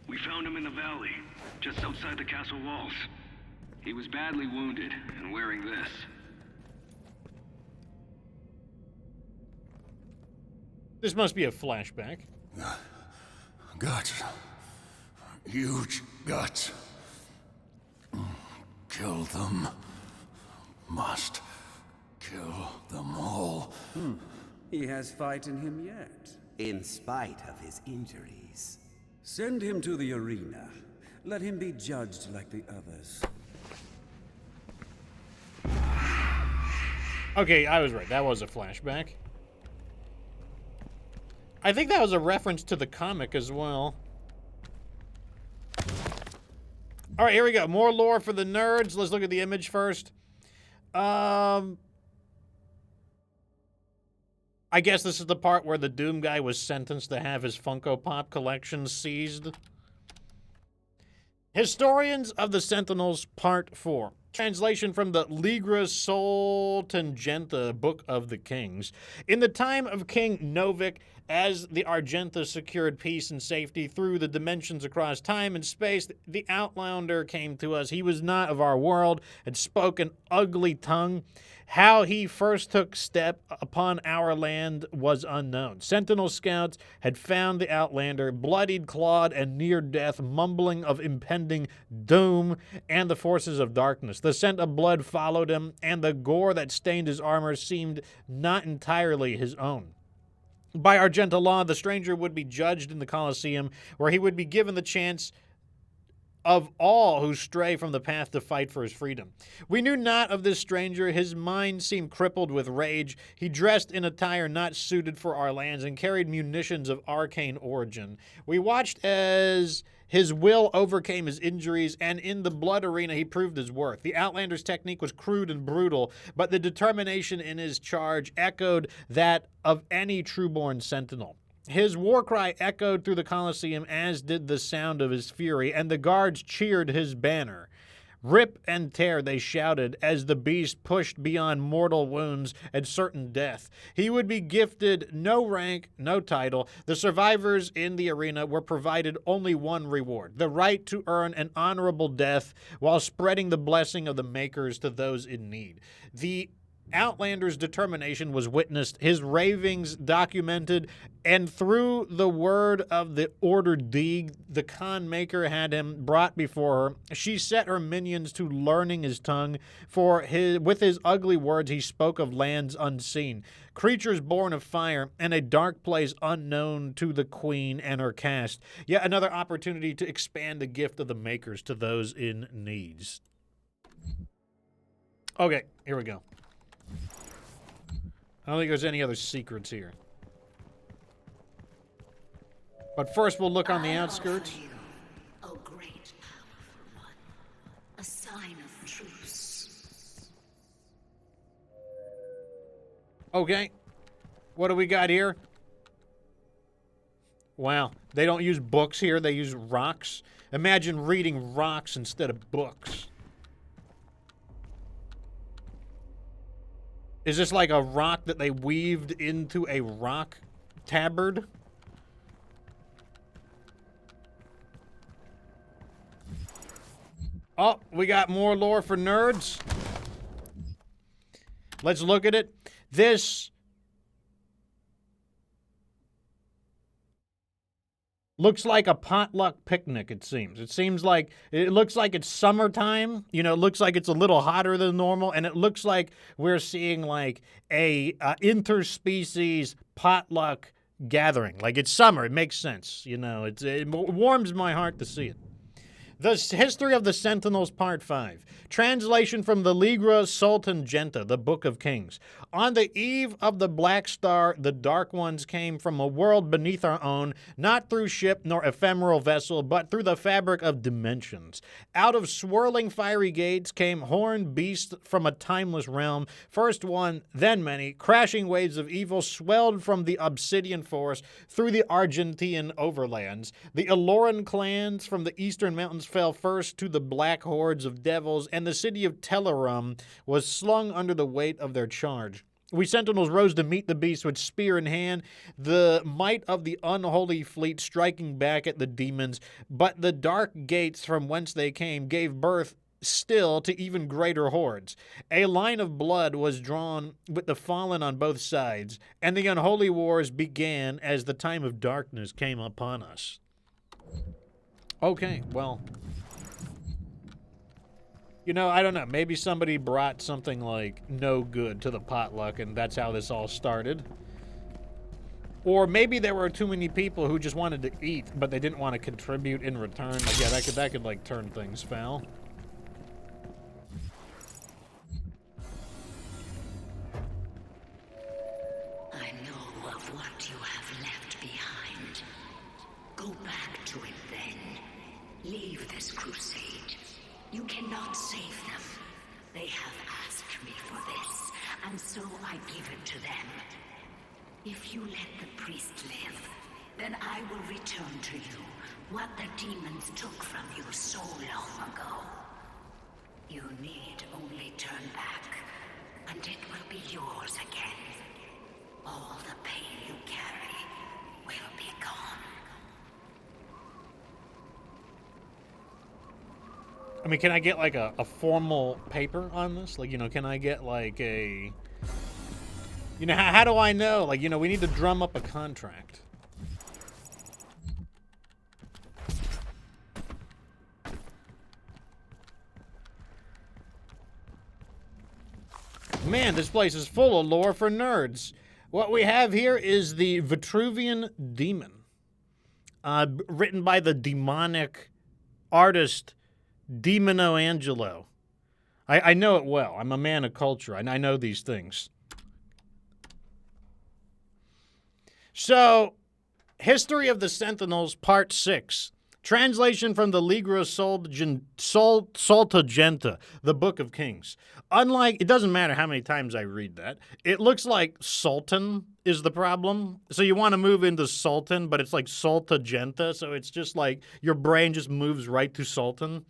We found him in the valley, just outside the castle walls. He was badly wounded and wearing this. This must be a flashback. Guts. Huge guts. Kill them. Must kill them all. He has fight in him yet. In spite of his injuries. Send him to the arena. Let him be judged like the others. Okay, I was right. That was a flashback. I think that was a reference to the comic as well. All right, here we go. More lore for the nerds. Let's look at the image first. I guess this is the part where the Doom guy was sentenced to have his Funko Pop collection seized. Historians of the Sentinels, Part 4. Translation from the Ligra Sol Tangenta, Book of the Kings. In the time of King Novik, as the Argenta secured peace and safety through the dimensions across time and space, the Outlander came to us. He was not of our world and spoke an ugly tongue. How he first took step upon our land was unknown. Sentinel scouts had found the Outlander, bloodied, clawed, and near death, mumbling of impending doom and the forces of darkness. The scent of blood followed him, and the gore that stained his armor seemed not entirely his own. By Argenta law, the stranger would be judged in the Coliseum, where he would be given the chance of all who stray from the path to fight for his freedom. We knew not of this stranger. His mind seemed crippled with rage. He dressed in attire not suited for our lands and carried munitions of arcane origin. We watched as his will overcame his injuries, and in the blood arena he proved his worth. The Outlander's technique was crude and brutal, but the determination in his charge echoed that of any true-born sentinel. His war cry echoed through the Coliseum, as did the sound of his fury, and the guards cheered his banner. Rip and tear, they shouted, as the beast pushed beyond mortal wounds and certain death. He would be gifted no rank, no title. The survivors in the arena were provided only one reward: the right to earn an honorable death while spreading the blessing of the Makers to those in need. The Outlander's determination was witnessed, his ravings documented, and through the word of the Order Deeg, the Khan Maker had him brought before her. She set her minions to learning his tongue, for with his ugly words he spoke of lands unseen, creatures born of fire, and a dark place unknown to the Queen and her caste. Yet another opportunity to expand the gift of the Makers to those in need. Okay, here we go. I don't think there's any other secrets here. But first we'll look on the outskirts. A great powerful one. A sign of truce. Okay. What do we got here? Wow. They don't use books here. They use rocks. Imagine reading rocks instead of books. Is this like a rock that they weaved into a rock tabard? Oh, we got more lore for nerds. Let's look at it. This looks like a potluck picnic, it seems. It looks like it's summertime. You know, it looks like it's a little hotter than normal, and it looks like we're seeing like a interspecies potluck gathering. Like it's summer. It makes sense. You know, it warms my heart to see it. The History of the Sentinels, Part 5. Translation from the Ligra Sultangenta, the Book of Kings. On the eve of the Black Star, the Dark Ones came from a world beneath our own, not through ship nor ephemeral vessel, but through the fabric of dimensions. Out of swirling fiery gates came horned beasts from a timeless realm, first one, then many. Crashing waves of evil swelled from the obsidian forest through the Argentian overlands. The Aloran clans from the eastern mountains fell first to the black hordes of devils, and the city of Telerum was slung under the weight of their charge. We sentinels rose to meet the beast with spear in hand, the might of the unholy fleet striking back at the demons, but the dark gates from whence they came gave birth still to even greater hordes. A line of blood was drawn with the fallen on both sides, and the unholy wars began as the time of darkness came upon us. Okay, well, you know, I don't know. Maybe somebody brought something like no good to the potluck, and that's how this all started. Or maybe there were too many people who just wanted to eat, but they didn't want to contribute in return. Like, yeah, that could like turn things foul. I know of what you have left behind. Go back to it then. Leave this crusade. You cannot save them. They have asked me for this, and so I give it to them. If you let the priest live, then I will return to you what the demons took from you so long ago. You need only turn back, and it will be yours again. All the pain you carry will be gone. I mean, can I get like a formal paper on this? Like, you know, can I get like a... You know, how do I know? Like, you know, we need to drum up a contract. Man, this place is full of lore for nerds. What we have here is the Vitruvian Demon. Written by the demonic artist Demino Angelo. I know it well. I'm a man of culture. I know these things. So, History of the Sentinels, Part 6. Translation from the Ligra Sultangenta, the Book of Kings. Unlike, it doesn't matter how many times I read that, it looks like Sultan is the problem. So you want to move into Sultan, but it's like Sultangenta, so it's just like your brain just moves right to Sultan.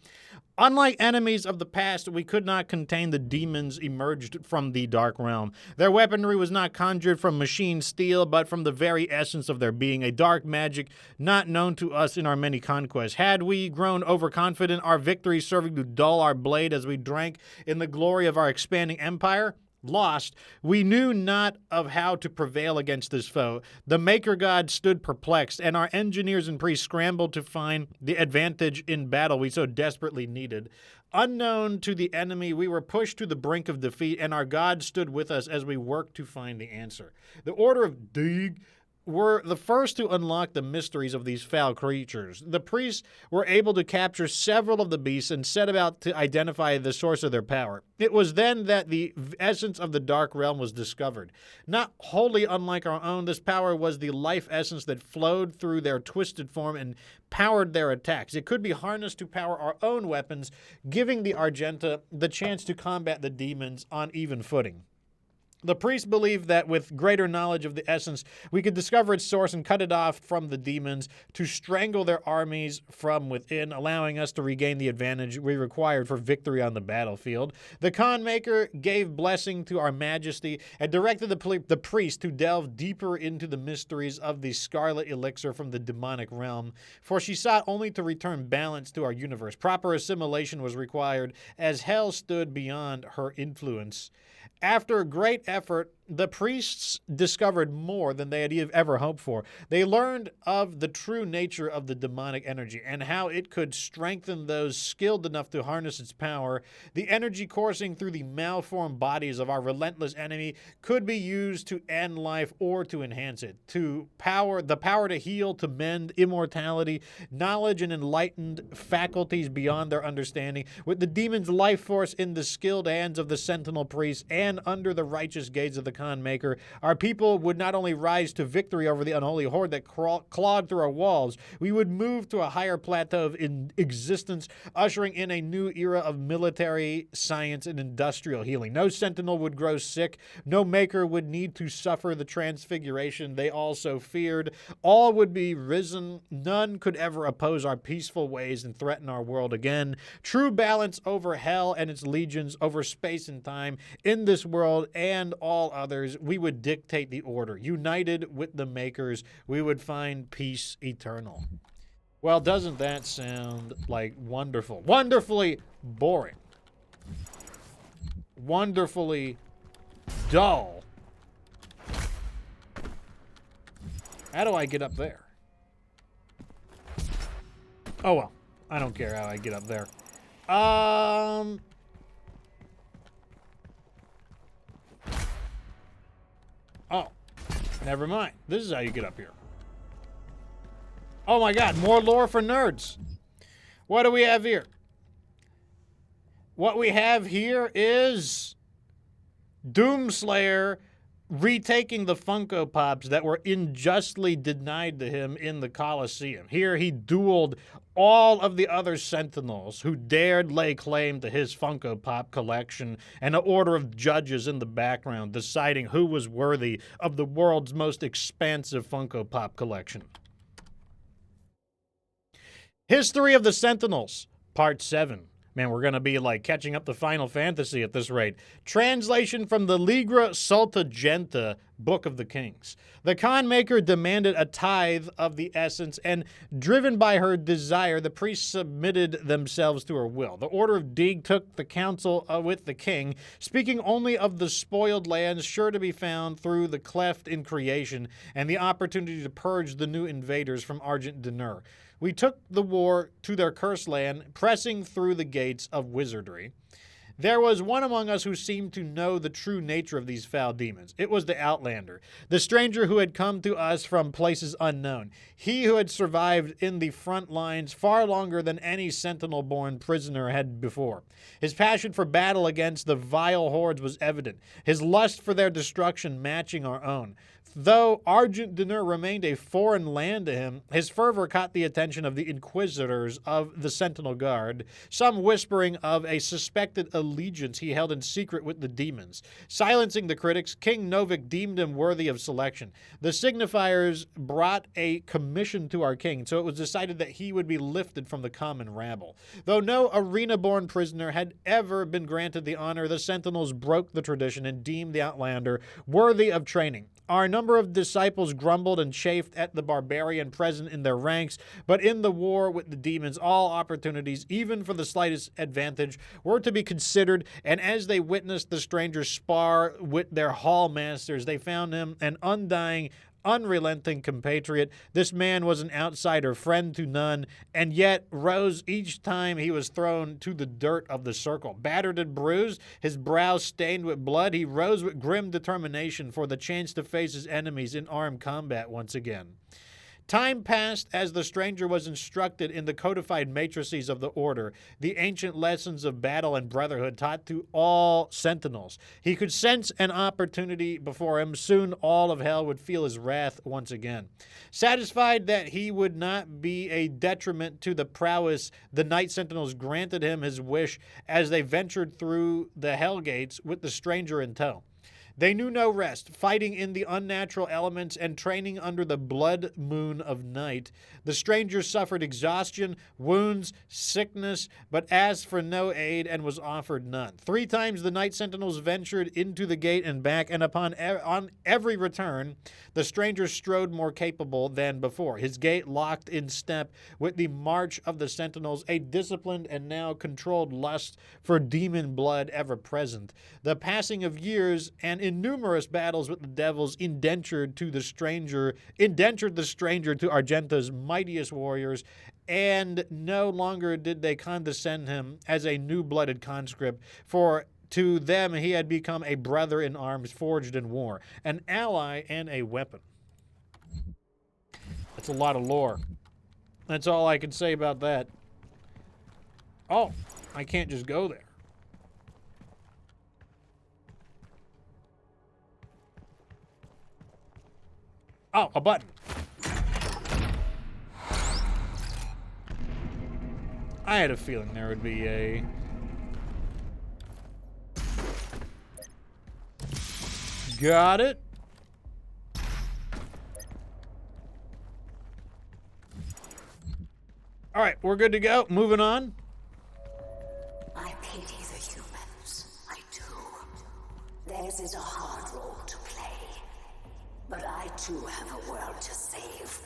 Unlike enemies of the past, we could not contain the demons emerged from the Dark Realm. Their weaponry was not conjured from machine steel, but from the very essence of their being, a dark magic not known to us in our many conquests. Had we grown overconfident, our victory serving to dull our blade as we drank in the glory of our expanding empire? Lost, we knew not of how to prevail against this foe. The Maker God stood perplexed, and our engineers and priests scrambled to find the advantage in battle we so desperately needed. Unknown to the enemy, we were pushed to the brink of defeat, and our God stood with us as we worked to find the answer. The Order of Dig were the first to unlock the mysteries of these foul creatures. The priests were able to capture several of the beasts and set about to identify the source of their power. It was then that the essence of the Dark Realm was discovered. Not wholly unlike our own, this power was the life essence that flowed through their twisted form and powered their attacks. It could be harnessed to power our own weapons, giving the Argenta the chance to combat the demons on even footing. The priests believed that with greater knowledge of the essence, we could discover its source and cut it off from the demons to strangle their armies from within, allowing us to regain the advantage we required for victory on the battlefield. The Khan Maker gave blessing to our majesty and directed the priest to delve deeper into the mysteries of the scarlet elixir from the demonic realm, for she sought only to return balance to our universe. Proper assimilation was required, as hell stood beyond her influence. After a great effort, the priests discovered more than they had ever hoped for. They learned of the true nature of the demonic energy and how it could strengthen those skilled enough to harness its power. The energy coursing through the malformed bodies of our relentless enemy could be used to end life or to enhance it. The power to heal, to mend, immortality, knowledge, and enlightened faculties beyond their understanding. With the demon's life force in the skilled hands of the sentinel priests and under the righteous gaze of the Khan Maker, our people would not only rise to victory over the unholy horde that clawed through our walls, we would move to a higher plateau of existence, ushering in a new era of military, science, and industrial healing. No sentinel would grow sick. No maker would need to suffer the transfiguration they also feared. All would be risen. None could ever oppose our peaceful ways and threaten our world again. True balance over hell and its legions, over space and time, in this world and all others, we would dictate the order. United with the makers, we would find peace eternal. Well, doesn't that sound like wonderful? Wonderfully boring. Wonderfully dull. How do I get up there? Oh, well. I don't care how I get up there. Oh, never mind. This is how you get up here. Oh my god, more lore for nerds. What do we have here? What we have here is Doomslayer retaking the Funko Pops that were unjustly denied to him in the Coliseum. Here he dueled all of the other Sentinels who dared lay claim to his Funko Pop collection, and an order of judges in the background deciding who was worthy of the world's most expansive Funko Pop collection. History of the Sentinels, Part 7. Man, we're going to be like catching up to Final Fantasy at this rate. Translation from the Ligra Saltagenta, Book of the Kings. The Khan Maker demanded a tithe of the essence, and driven by her desire, the priests submitted themselves to her will. The Order of Deeg took the counsel with the king, speaking only of the spoiled lands sure to be found through the cleft in creation, and the opportunity to purge the new invaders from Argent Dinur. We took the war to their cursed land, pressing through the gates of wizardry. There was one among us who seemed to know the true nature of these foul demons. It was the Outlander, the stranger who had come to us from places unknown. He who had survived in the front lines far longer than any sentinel-born prisoner had before. His passion for battle against the vile hordes was evident, his lust for their destruction matching our own. Though Argent Dinur remained a foreign land to him, his fervor caught the attention of the inquisitors of the Sentinel Guard, some whispering of a suspected allegiance he held in secret with the demons. Silencing the critics, King Novik deemed him worthy of selection. The signifiers brought a commission to our king, so it was decided that he would be lifted from the common rabble. Though no arena-born prisoner had ever been granted the honor, the Sentinels broke the tradition and deemed the Outlander worthy of training. Our number of disciples grumbled and chafed at the barbarian present in their ranks, but in the war with the demons, all opportunities, even for the slightest advantage, were to be considered, and as they witnessed the stranger spar with their hall masters, they found him an undying, unrelenting compatriot. This man was an outsider, friend to none, and yet rose each time he was thrown to the dirt of the circle. Battered and bruised, his brow stained with blood, he rose with grim determination for the chance to face his enemies in armed combat once again. Time passed as the stranger was instructed in the codified matrices of the Order, the ancient lessons of battle and brotherhood taught to all sentinels. He could sense an opportunity before him. Soon all of hell would feel his wrath once again. Satisfied that he would not be a detriment to the prowess, the Night Sentinels granted him his wish as they ventured through the hell gates with the stranger in tow. They knew no rest, fighting in the unnatural elements and training under the blood moon of night. The strangers suffered exhaustion, wounds, sickness, but asked for no aid and was offered none. 3 times the Night Sentinels ventured into the gate and back, and on every return, the stranger strode more capable than before. His gait locked in step with the march of the Sentinels, a disciplined and now controlled lust for demon blood ever present. The passing of years and in numerous battles with the devils indentured the stranger to Argenta's mightiest warriors, and no longer did they condescend him as a new-blooded conscript, for to them he had become a brother in arms forged in war, an ally and a weapon. That's a lot of lore. That's all I can say about that. Oh, I can't just go there. Oh, a button. I had a feeling there would be a... Got it. All right, we're good to go. Moving on. I pity the humans. I do. Theirs is a hard role to play. But I too have a world to save.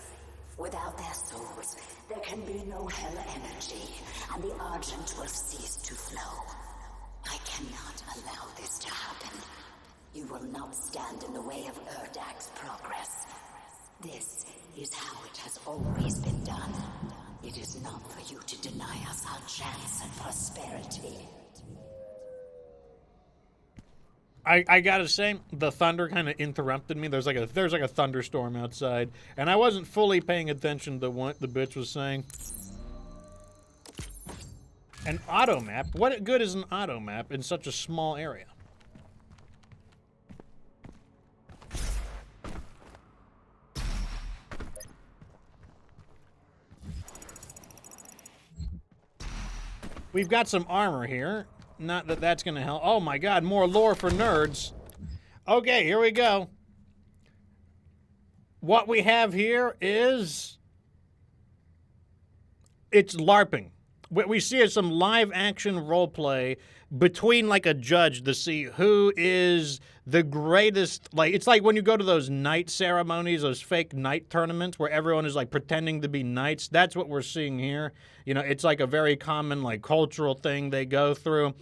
Without their souls, there can be no hell energy, and the Argent will cease to flow. I cannot allow this to happen. You will not stand in the way of Erdak's progress. This is how it has always been done. It is not for you to deny us our chance at prosperity. I gotta say, the thunder kind of interrupted me. There's like a thunderstorm outside, and I wasn't fully paying attention to what the bitch was saying. An auto map? What good is an auto map in such a small area? We've got some armor here. Not that that's going to help. Oh my god, more lore for nerds. Okay, here we go. What we have here is... It's LARPing. What we see is some live action roleplay between like a judge to see who is the greatest. Like, it's like when you go to those knight ceremonies, those fake knight tournaments where everyone is like pretending to be knights. That's what we're seeing here. You know, it's like a very common like cultural thing they go through.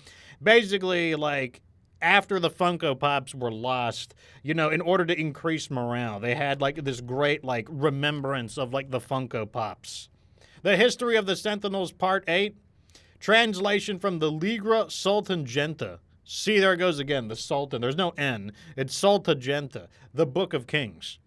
Basically, like, after the Funko Pops were lost, you know, in order to increase morale, they had like this great like remembrance of like the Funko Pops. The History of the Sentinels, Part 8. Translation from the Ligra Sultangenta. See, there it goes again, the Sultan. There's no N. It's Sultangenta, the Book of Kings.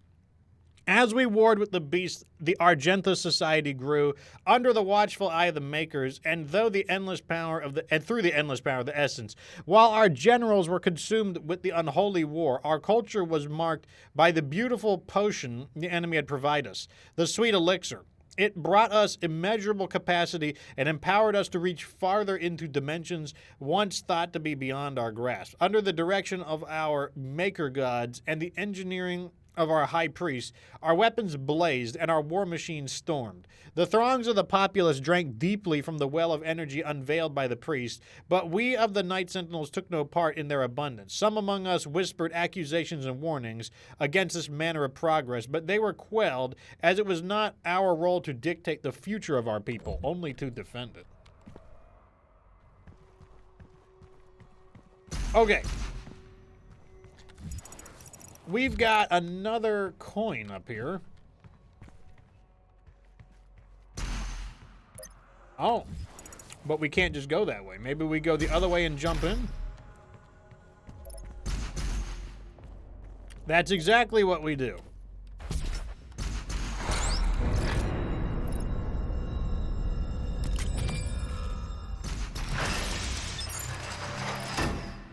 As we warred with the beast, the Argenta society grew under the watchful eye of the makers, and through the endless power of the essence. While our generals were consumed with the unholy war, our culture was marked by the beautiful potion the enemy had provided us, the sweet elixir. It brought us immeasurable capacity and empowered us to reach farther into dimensions once thought to be beyond our grasp. Under the direction of our maker gods and the engineering of our high priest, our weapons blazed and our war machines stormed. The throngs of the populace drank deeply from the well of energy unveiled by the priest, but we of the Night Sentinels took no part in their abundance. Some among us whispered accusations and warnings against this manner of progress, but they were quelled, as it was not our role to dictate the future of our people, only to defend it. Okay. we've got another coin up here. Oh, but we can't just go that way. Maybe we go the other way and jump in? That's exactly what we do.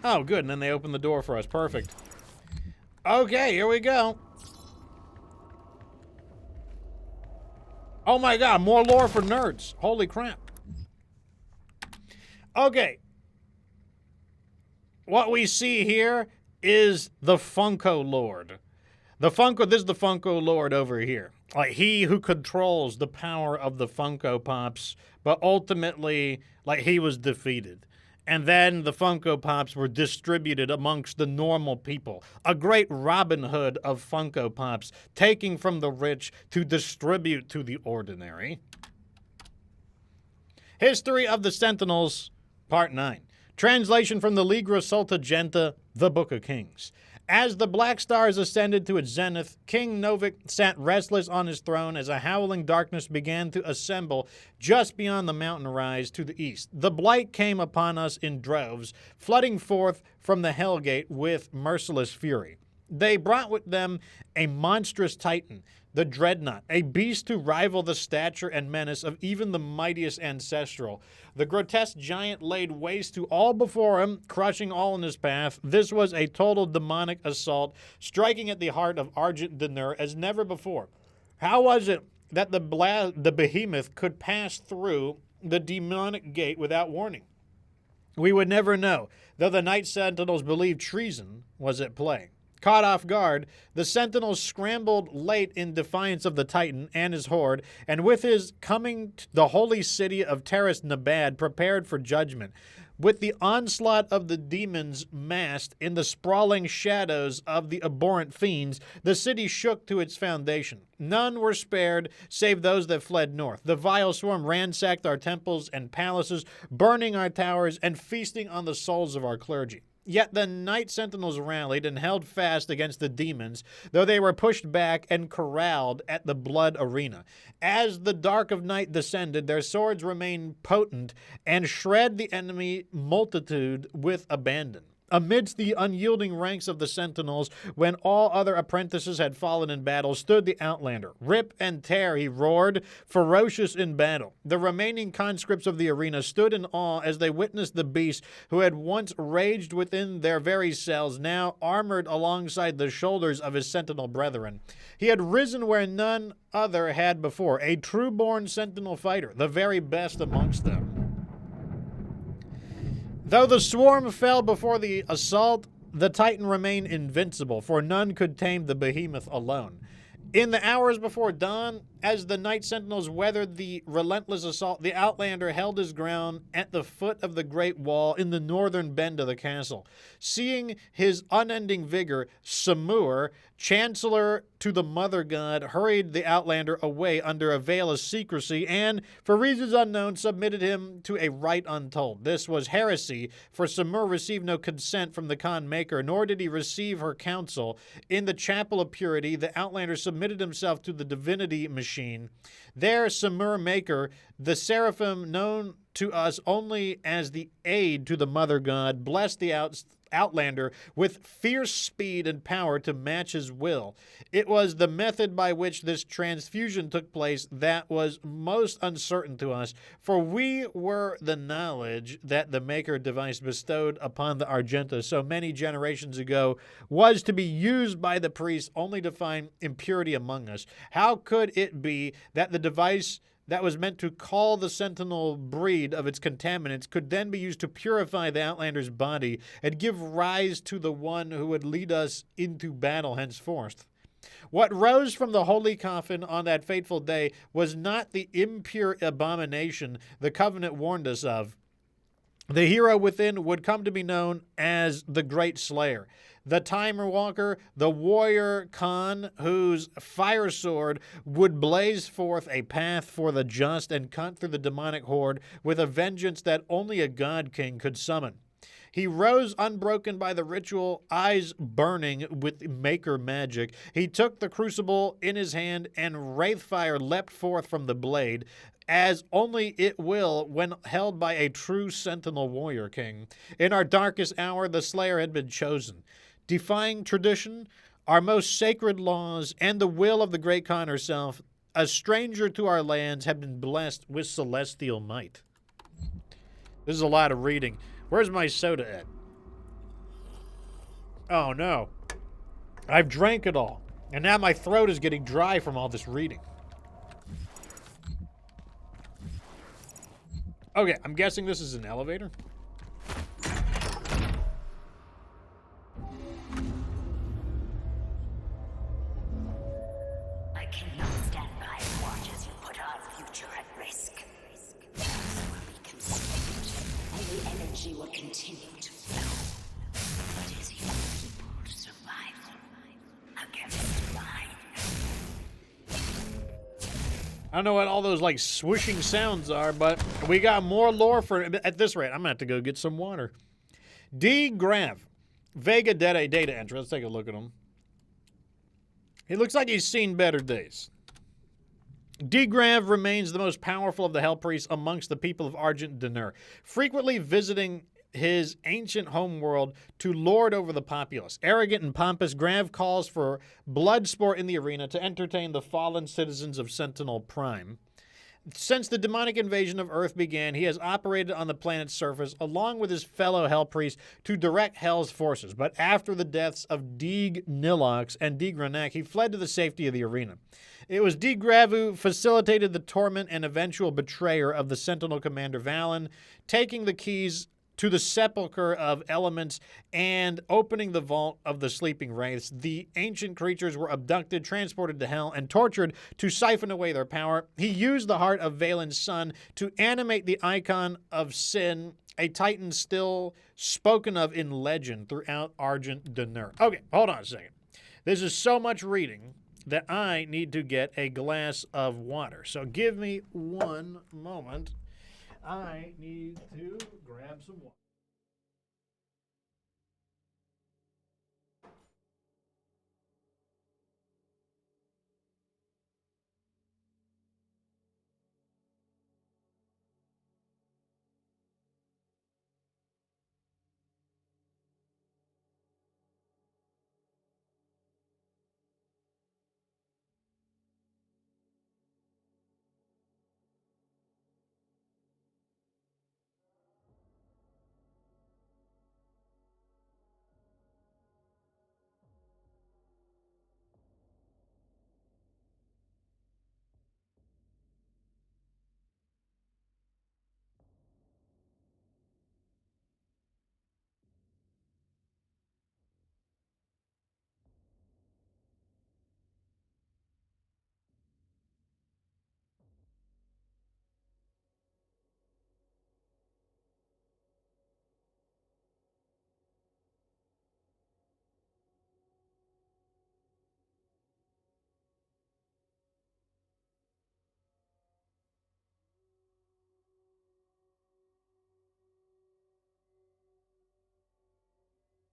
Oh, good, and then they open the door for us. Perfect. Okay, here we go. Oh my god, more lore for nerds. Holy crap. Okay. What we see here is the Funko Lord. This is the Funko Lord over here. Like, he who controls the power of the Funko Pops, but ultimately, like, he was defeated. And then the Funko Pops were distributed amongst the normal people. A great Robin Hood of Funko Pops, taking from the rich to distribute to the ordinary. History of the Sentinels, Part 9. Translation from the Ligra Septuaginta, The Book of Kings. As the Black Stars ascended to its zenith, King Novik sat restless on his throne as a howling darkness began to assemble just beyond the mountain rise to the east. The blight came upon us in droves, flooding forth from the Hellgate with merciless fury. They brought with them a monstrous titan, the Dreadnought, a beast to rival the stature and menace of even the mightiest ancestral. The grotesque giant laid waste to all before him, crushing all in his path. This was a total demonic assault, striking at the heart of Argent Denur as never before. How was it that the behemoth could pass through the demonic gate without warning? We would never know, though the Night Sentinels believed treason was at play. Caught off guard, the Sentinels scrambled late in defiance of the Titan and his horde, and with his coming, the holy city of Terras Nabad prepared for judgment. With the onslaught of the demons massed in the sprawling shadows of the abhorrent fiends, the city shook to its foundation. None were spared, save those that fled north. The vile swarm ransacked our temples and palaces, burning our towers and feasting on the souls of our clergy. Yet the Night Sentinels rallied and held fast against the demons, though they were pushed back and corralled at the blood arena. As the dark of night descended, their swords remained potent and shred the enemy multitude with abandon. Amidst the unyielding ranks of the Sentinels, when all other apprentices had fallen in battle, stood the Outlander. Rip and tear, he roared, ferocious in battle. The remaining conscripts of the arena stood in awe as they witnessed the beast who had once raged within their very cells, now armored alongside the shoulders of his Sentinel brethren. He had risen where none other had before, a true-born Sentinel fighter, the very best amongst them. Though the swarm fell before the assault, the Titan remained invincible, for none could tame the behemoth alone. In the hours before dawn, as the Night Sentinels weathered the relentless assault, the Outlander held his ground at the foot of the Great Wall in the northern bend of the castle. Seeing his unending vigor, Samur, Chancellor to the Mother God, hurried the Outlander away under a veil of secrecy and, for reasons unknown, submitted him to a rite untold. This was heresy, for Samur received no consent from the Khan Maker, nor did he receive her counsel. In the Chapel of Purity, the Outlander submitted himself to the divinity machine. There, Samur Maker, the seraphim known to us only as the aid to the Mother God, blessed the Outlander with fierce speed and power to match his will. It was the method by which this transfusion took place that was most uncertain to us, for we were the knowledge that the Maker device bestowed upon the Argenta so many generations ago was to be used by the priests only to find impurity among us. How could it be that the device that was meant to call the Sentinel breed of its contaminants could then be used to purify the Outlander's body and give rise to the one who would lead us into battle henceforth? What rose from the holy coffin on that fateful day was not the impure abomination the Covenant warned us of. The hero within would come to be known as the Great Slayer, the Timer Walker, the warrior Khan, whose fire sword would blaze forth a path for the just and cut through the demonic horde with a vengeance that only a God King could summon. He rose unbroken by the ritual, eyes burning with maker magic. He took the crucible in his hand, and wraithfire leapt forth from the blade, as only it will when held by a true sentinel warrior king. In our darkest hour, the Slayer had been chosen. Defying tradition, our most sacred laws, and the will of the Great Khan herself, a stranger to our lands, have been blessed with celestial might. This is a lot of reading. Where's my soda at? Oh, no. I've drank it all. And now my throat is getting dry from all this reading. Okay, I'm guessing this is an elevator. I cannot stand by and watch as you put our future at risk. Things will be consumed, and the energy will continue to flow. But is your survival against mine? I don't know what all those, like, swooshing sounds are, but we got more lore for... At this rate, I'm going to have to go get some water. D. Grav. Vega data entry. Let's take a look at him. He looks like he's seen better days. D. Grav remains the most powerful of the Hellpriests amongst the people of Argent Denur, frequently visiting his ancient homeworld to lord over the populace. Arrogant and pompous, Grav calls for blood sport in the arena to entertain the fallen citizens of Sentinel Prime. Since the demonic invasion of Earth began, he has operated on the planet's surface along with his fellow Hellpriests to direct Hell's forces. But after the deaths of Deeg Nilox and Deeg Ranak, he fled to the safety of the arena. It was Deeg Grav who facilitated the torment and eventual betrayer of the Sentinel Commander Valen, taking the keys to the sepulchre of elements and opening the vault of the sleeping wraiths. The ancient creatures were abducted, transported to Hell, and tortured to siphon away their power. He used the heart of Valen's son to animate the icon of Sin, a titan still spoken of in legend throughout Argent Denur. Okay, hold on a second. This is so much reading that I need to get a glass of water. So give me one moment. I need to grab some water.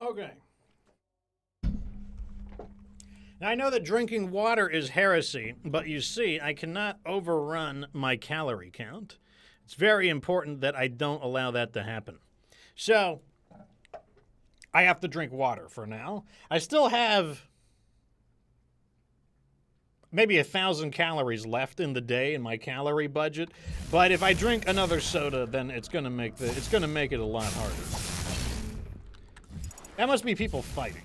Okay. Now, I know that drinking water is heresy, but you see, I cannot overrun my calorie count. It's very important that I don't allow that to happen. So, I have to drink water for now. I still have maybe 1,000 calories left in the day in my calorie budget, but if I drink another soda, then it's going to make it a lot harder. That must be people fighting.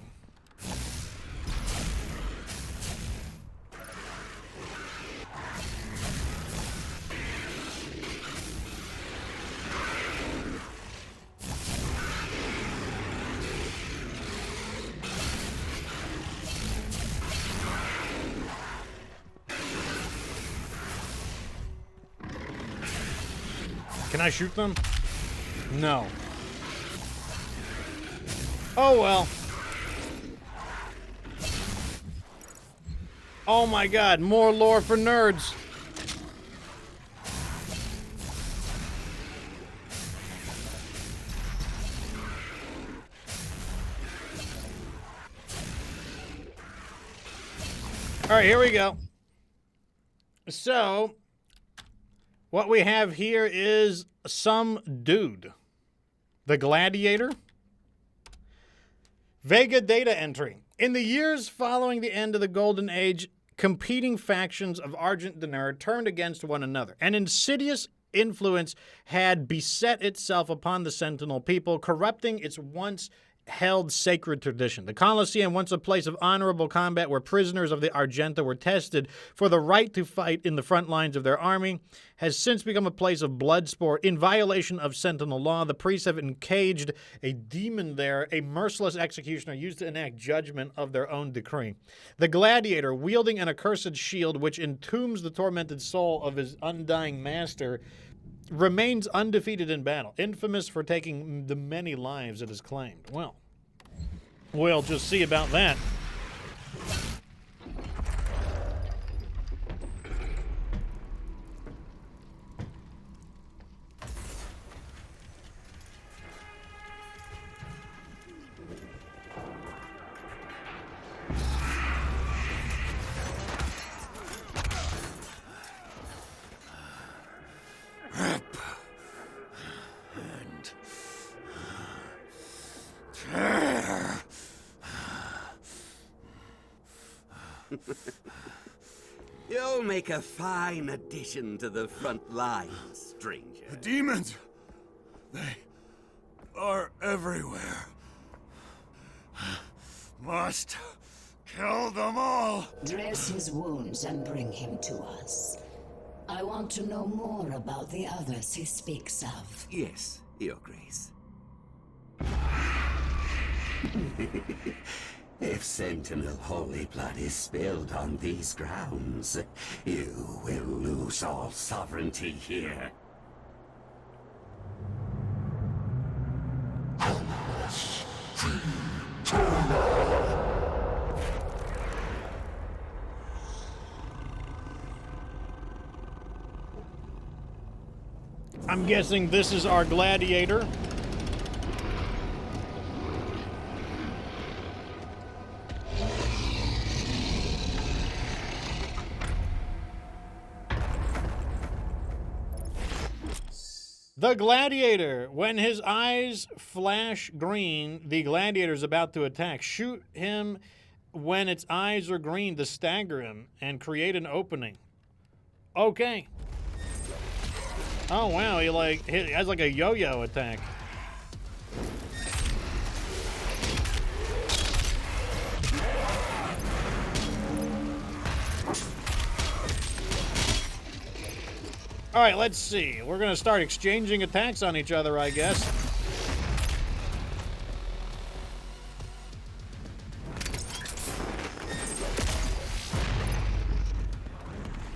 Can I shoot them? No. Oh, well. Oh my god, more lore for nerds. All right, here we go. So, what we have here is some dude. The Gladiator. Vega data entry. In the years following the end of the Golden Age, competing factions of Argent Daenerys turned against one another. An insidious influence had beset itself upon the Sentinel people, corrupting its once held sacred tradition. The Coliseum, once a place of honorable combat where prisoners of the Argenta were tested for the right to fight in the front lines of their army, has since become a place of blood sport. In violation of Sentinel law, the priests have encaged a demon there, a merciless executioner used to enact judgment of their own decree. The Gladiator, wielding an accursed shield which entombs the tormented soul of his undying master, remains undefeated in battle, infamous for taking the many lives it has claimed. Well, we'll just see about that. You'll make a fine addition to the front line, stranger. The demons! They are everywhere. Must kill them all! Dress his wounds and bring him to us. I want to know more about the others he speaks of. Yes, Your Grace. If Sentinel holy blood is spilled on these grounds, you will lose all sovereignty here. I'm guessing this is our Gladiator. The Gladiator. When his eyes flash green, the Gladiator is about to attack. Shoot him when its eyes are green to stagger him and create an opening. Okay. Oh, wow. He has like a yo-yo attack. All right, let's see. We're going to start exchanging attacks on each other, I guess.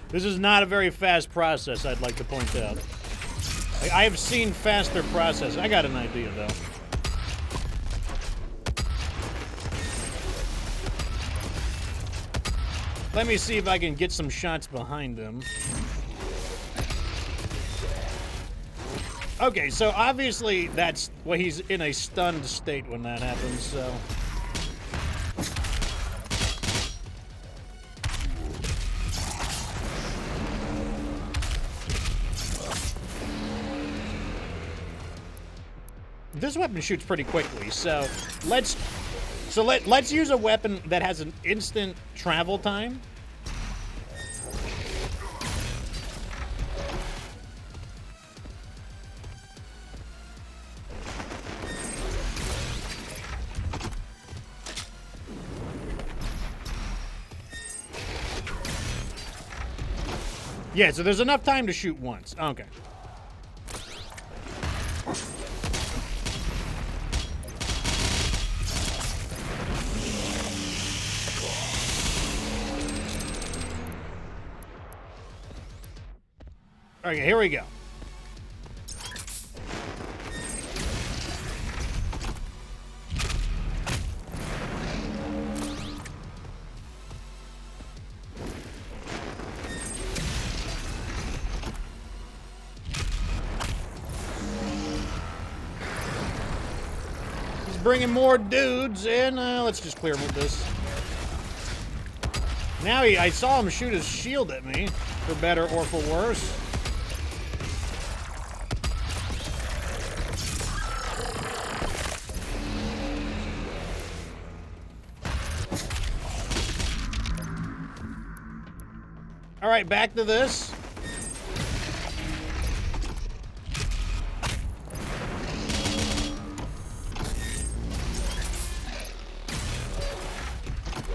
This is not a very fast process, I'd like to point out. I have seen faster process. I got an idea, though. Let me see if I can get some shots behind him. Okay, so obviously that's... well, he's in a stunned state when that happens, so... This weapon shoots pretty quickly, so let's use a weapon that has an instant travel time. Yeah, so there's enough time to shoot once. Okay. Okay, here we go. He's bringing more dudes in. Let's just clear him with this. Now I saw him shoot his shield at me, for better or for worse. All right, back to this.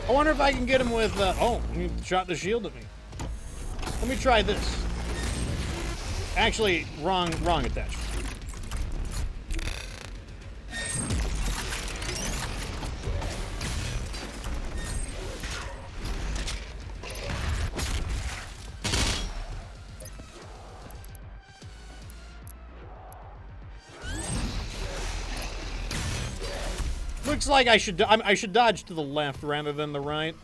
I wonder if I can get him with, oh, he shot the shield at me. Let me try this. Actually, wrong attachment. Looks like I should dodge to the left rather than the right.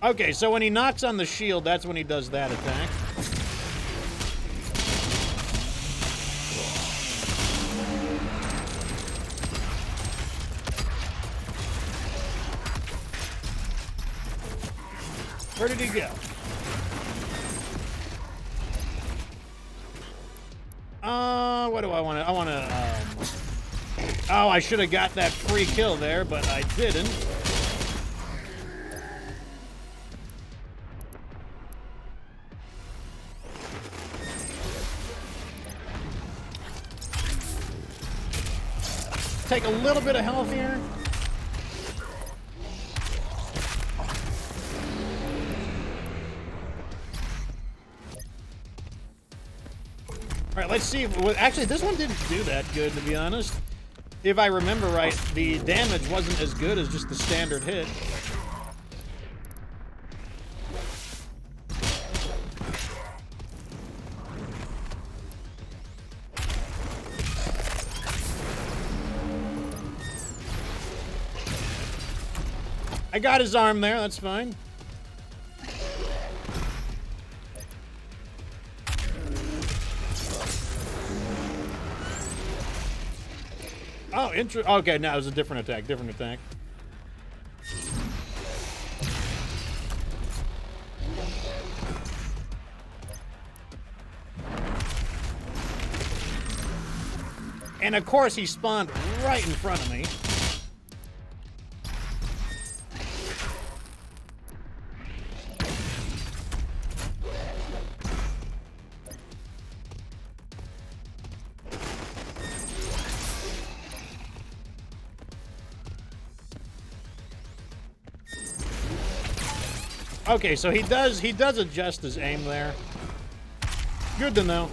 Okay, so when he knocks on the shield, that's when he does that attack. Where did he go? What do I want to... I want to, oh, I should have got that free kill there, but I didn't. Take a little bit of health here. All right, let's see. Actually, this one didn't do that good, to be honest. If I remember right, the damage wasn't as good as just the standard hit. I got his arm there, that's fine. Oh, okay, now it was a different attack, And of course, he spawned right in front of me. Okay, so he does adjust his aim there. Good to know.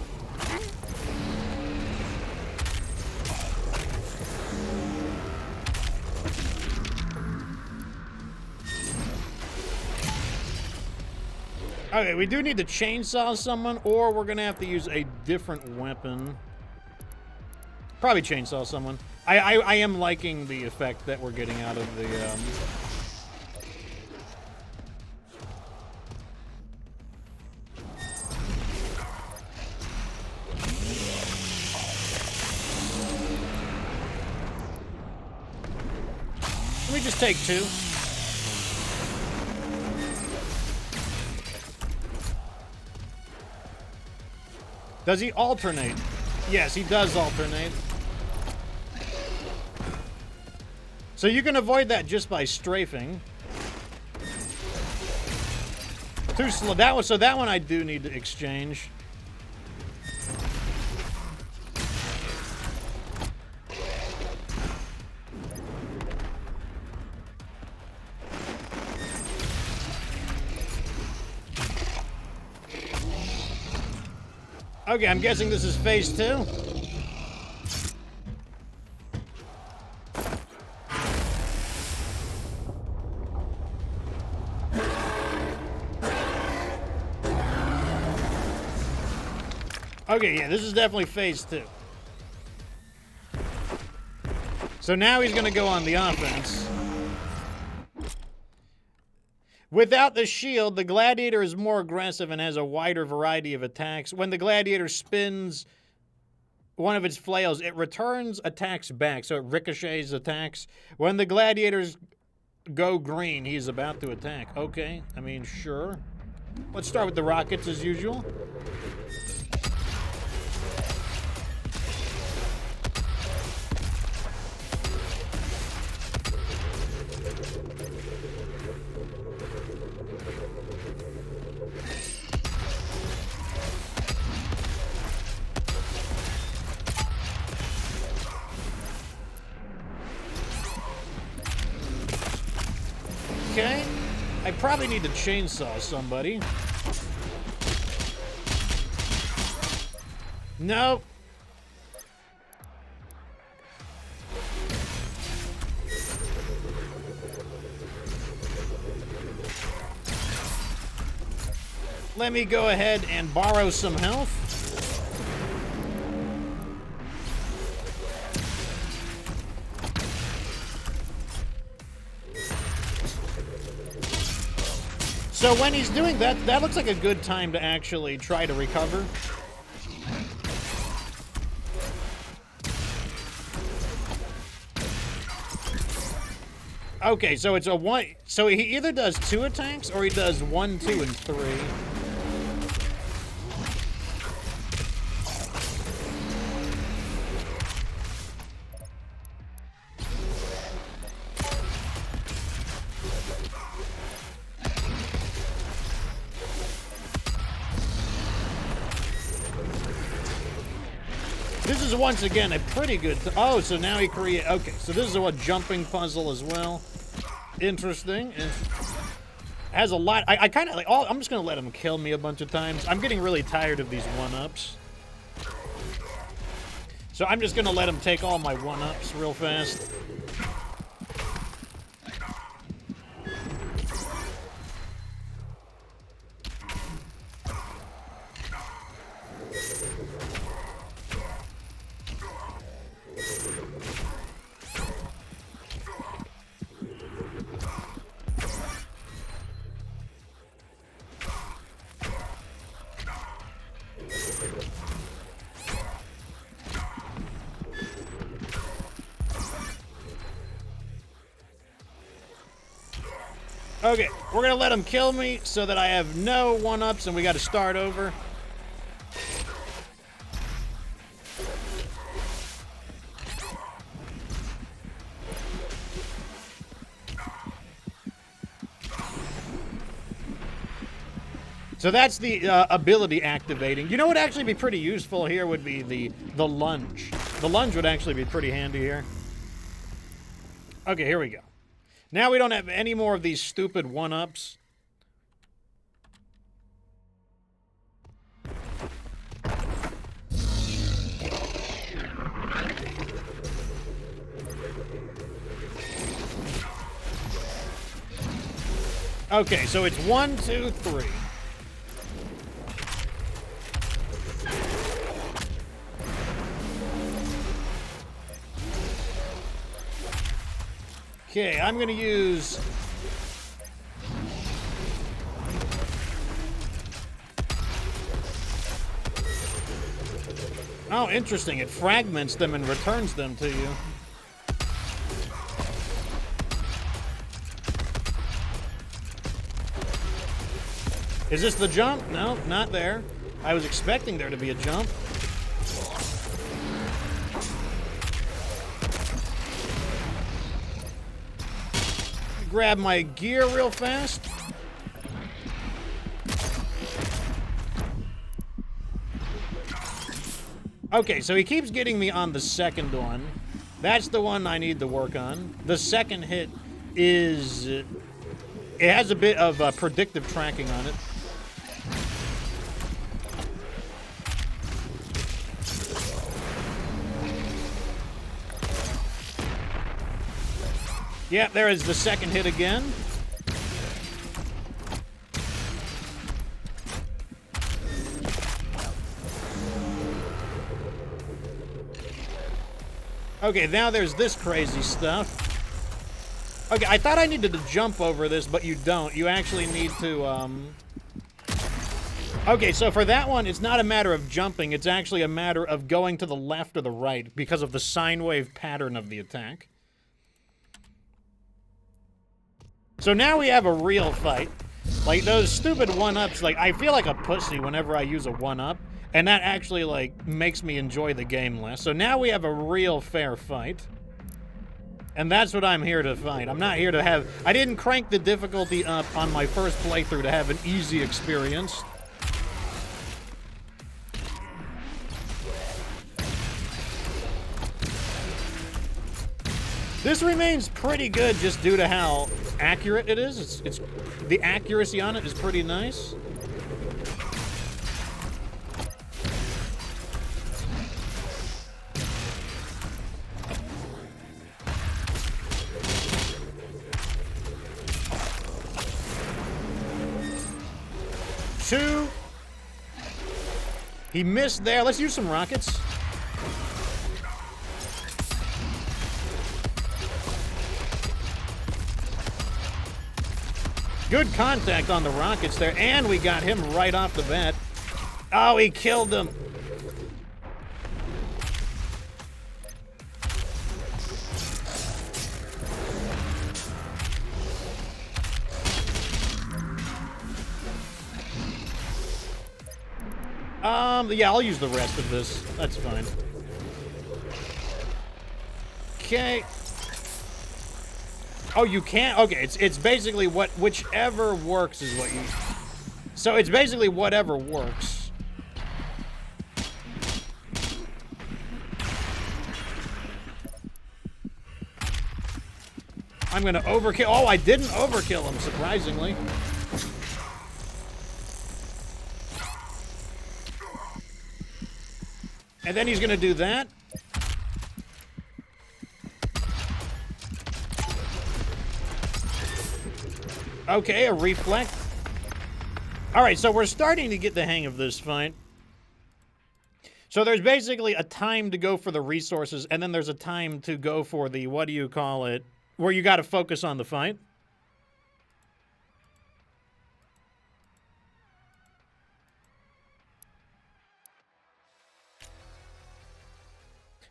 Okay, we do need to chainsaw someone, or we're gonna have to use a different weapon. Probably chainsaw someone. I am liking the effect that we're getting out of the Let me just take two. Does he alternate? Yes, he does alternate. So you can avoid that just by strafing. Too slow. So that one I do need to exchange. Okay, I'm guessing this is phase 2. Okay, yeah, this is definitely phase 2. So now he's going to go on the offense. Without the shield, the Gladiator is more aggressive and has a wider variety of attacks. When the Gladiator spins one of its flails, it returns attacks back, so it ricochets attacks. When the gladiators go green, he's about to attack. Okay, I mean, sure. Let's start with the rockets as usual. Okay, I probably need to chainsaw somebody. Nope. Let me go ahead and borrow some health. So when he's doing that, that looks like a good time to actually try to recover. Okay, so it's a one. So he either does 2 attacks or he does 1, 2, and 3. This is once again a pretty good. Oh, so now he create. Okay, so this is a jumping puzzle as well. Interesting. Has a lot. I kind of like. Oh, I'm just gonna let him kill me a bunch of times. I'm getting really tired of these 1-ups. So I'm just gonna let him take all my 1-ups real fast. Okay, we're gonna let him kill me so that I have no 1-ups and we gotta start over. So that's the ability activating. You know what would actually be pretty useful here would be the lunge. The lunge would actually be pretty handy here. Okay, here we go. Now we don't have any more of these stupid 1-ups. Okay, so it's 1, 2, 3. Okay, I'm gonna use... Oh, interesting. It fragments them and returns them to you. Is this the jump? No, not there. I was expecting there to be a jump. Grab my gear real fast. Okay, so he keeps getting me on the second one. That's the one I need to work on. The second hit is... it has a bit of predictive tracking on it. Yeah, there is the second hit again. Okay, now there's this crazy stuff. Okay, I thought I needed to jump over this, but you don't. You actually need to, Okay, so for that one, it's not a matter of jumping. It's actually a matter of going to the left or the right because of the sine wave pattern of the attack. So now we have a real fight. Like, those stupid 1-ups, like, I feel like a pussy whenever I use a 1-up, and that actually, like, makes me enjoy the game less. So now we have a real fair fight. And that's what I'm here to fight. I'm not here to have... I didn't crank the difficulty up on my first playthrough to have an easy experience. This remains pretty good just due to how accurate it is. It's the accuracy on it is pretty nice. Two. He missed there. Let's use some rockets. Good contact on the rockets there, and we got him right off the bat. Oh, he killed him. Yeah, I'll use the rest of this. That's fine. Okay. Oh, you can't? Okay, it's basically whichever works is what you... So it's basically whatever works. I'm gonna overkill... Oh, I didn't overkill him, surprisingly. And then he's gonna do that. Okay, a reflect. Alright, so we're starting to get the hang of this fight. So there's basically a time to go for the resources, and then there's a time to go for the, what do you call it, where you gotta focus on the fight.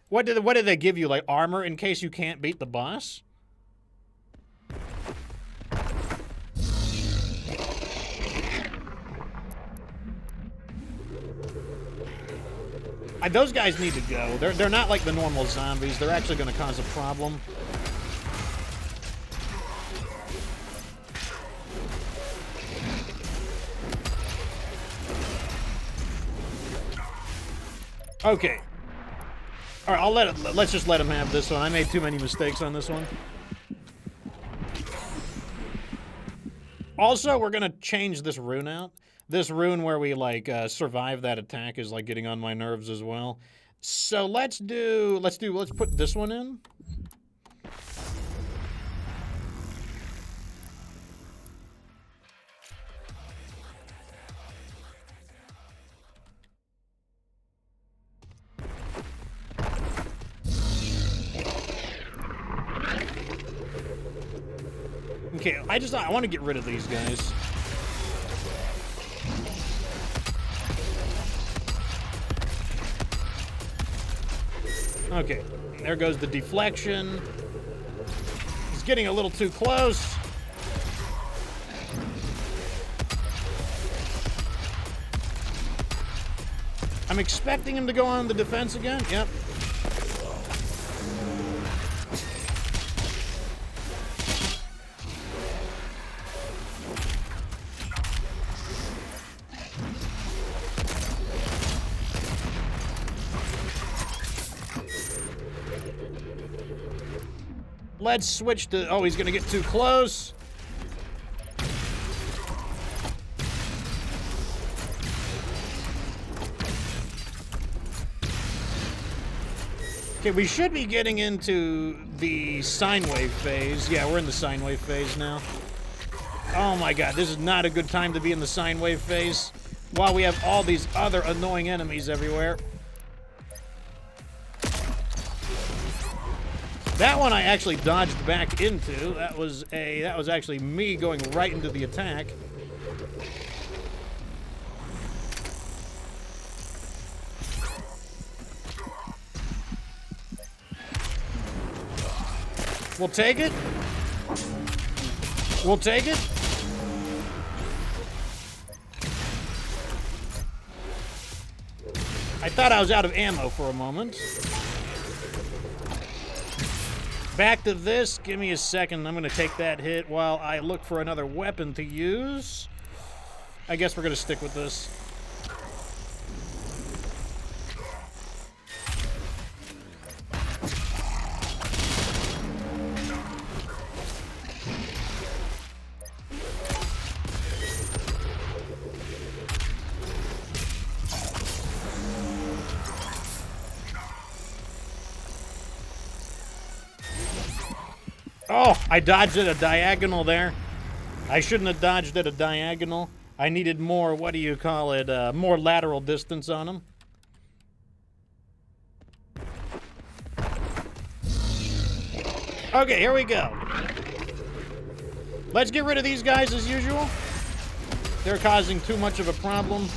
What did they give you, like armor in case you can't beat the boss? Those guys need to go. They're not like the normal zombies. They're actually going to cause a problem. Okay. All right, let's just let him have this one. I made too many mistakes on this one. Also, we're going to change this rune out. This rune where we, like, survive that attack is, like, getting on my nerves as well. So let's put this one in. Okay, I want to get rid of these guys. Okay, there goes the deflection. He's getting a little too close. I'm expecting him to go on the defense again. Yep. Let's switch to... Oh, he's going to get too close. Okay, we should be getting into the sine wave phase. Yeah, we're in the sine wave phase now. Oh my god, this is not a good time to be in the sine wave phase while we have all these other annoying enemies everywhere. That one I actually dodged back into. That was actually me going right into the attack. We'll take it. We'll take it. I thought I was out of ammo for a moment. Back to this. Give me a second. I'm going to take that hit while I look for another weapon to use. I guess we're going to stick with this. Oh, I dodged at a diagonal there. I shouldn't have dodged at a diagonal. I needed more, what do you call it, more lateral distance on him. Okay, here we go. Let's get rid of these guys as usual. They're causing too much of a problem.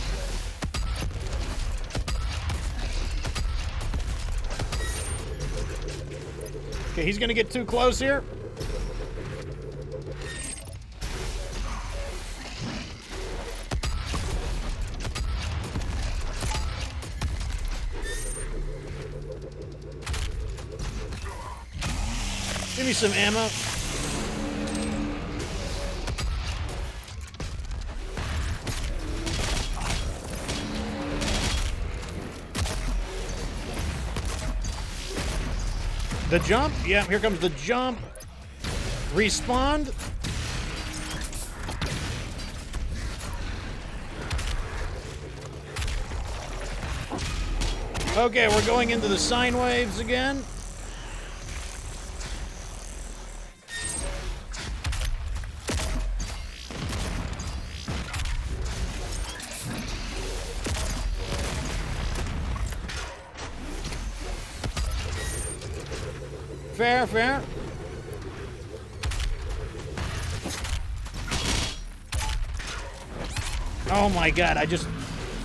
Okay, he's gonna get too close here. Give me some ammo. The jump? Yeah, here comes the jump. Respawn. Okay, we're going into the sine waves again. Fair, fair. Oh my god, I just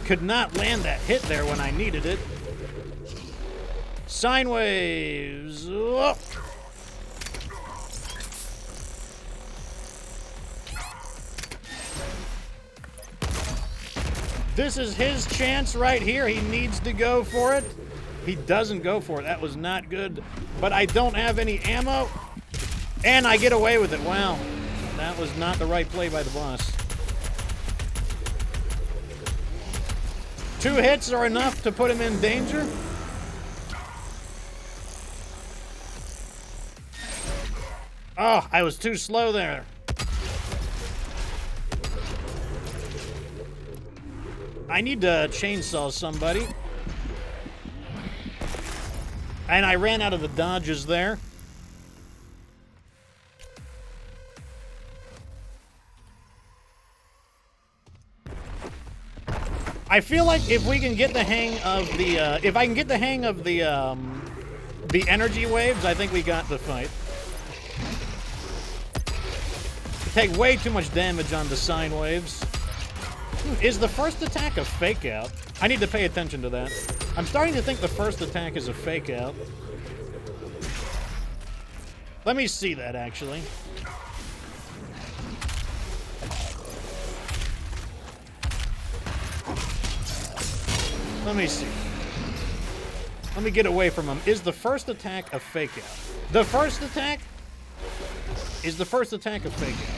could not land that hit there when I needed it. Sine waves. Oh. This is his chance right here. He needs to go for it. He doesn't go for it. That was not good. But I don't have any ammo. And I get away with it. Wow. That was not the right play by the boss. 2 hits are enough to put him in danger. Oh, I was too slow there. I need to chainsaw somebody. And I ran out of the dodges there. I feel like if we can get the hang of the, if I can get the hang of the energy waves, I think we got the fight. Take way too much damage on the sine waves. Is the first attack a fake out? I need to pay attention to that. I'm starting to think the first attack is a fake out. Let me see that, actually. Let me see. Let me get away from him. Is the first attack a fake out? The first attack? Is the first attack a fake out?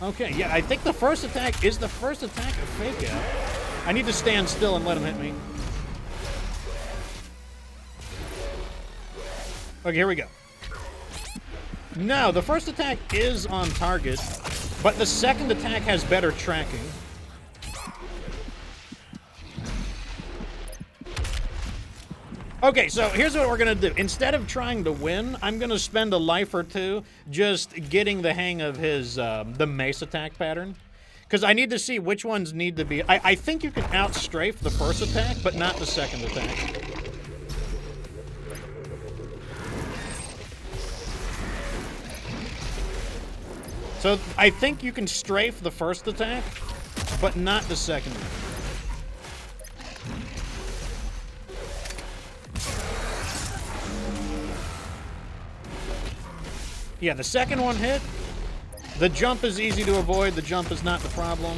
Okay, yeah, I think the first attack is the first attack a fake out. I need to stand still and let him hit me. Okay, here we go. No, the first attack is on target, but the second attack has better tracking. Okay, so here's what we're gonna do. Instead of trying to win, I'm gonna spend a life or two just getting the hang of his, the mace attack pattern. Because I need to see which ones need to be... I think you can outstrafe the first attack, but not the second attack. So I think you can strafe the first attack, but not the second. Yeah, the second one hit. The jump is easy to avoid. The jump is not the problem.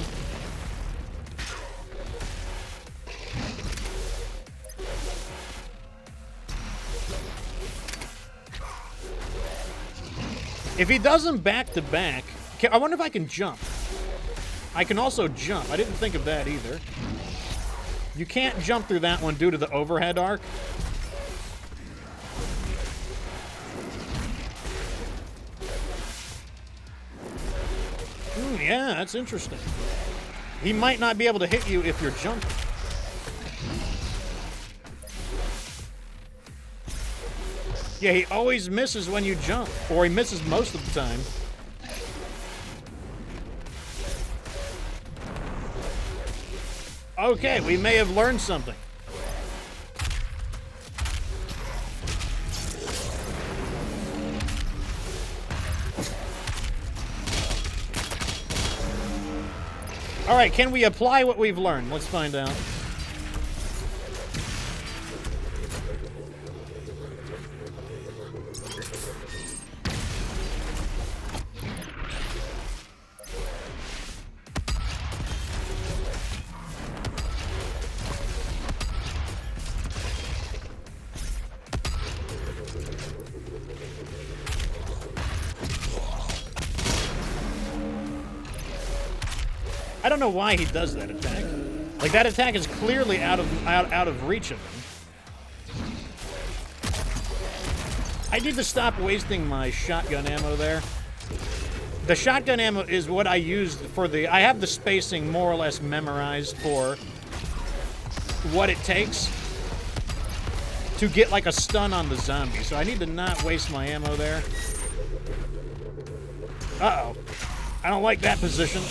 If he does them back to back, I wonder if I can jump. I can also jump. I didn't think of that either. You can't jump through that one due to the overhead arc. Yeah, that's interesting. He might not be able to hit you if you're jumping. Yeah, he always misses when you jump, or he misses most of the time. Okay, we may have learned something. All right, can we apply what we've learned? Let's find out. I don't know why he does that attack. Like, that attack is clearly out of reach of him. I need to stop wasting my shotgun ammo there. The shotgun ammo is what I used for the... I have the spacing more or less memorized for what it takes to get, like, a stun on the zombie. So I need to not waste my ammo there. Uh-oh. I don't like that position.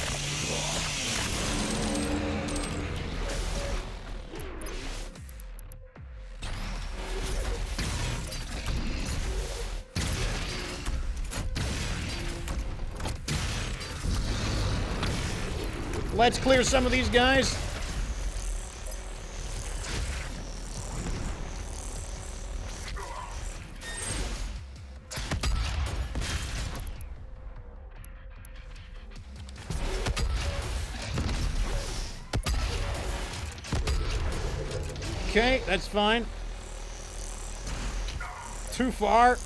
Let's clear some of these guys. Okay, that's fine. Too far.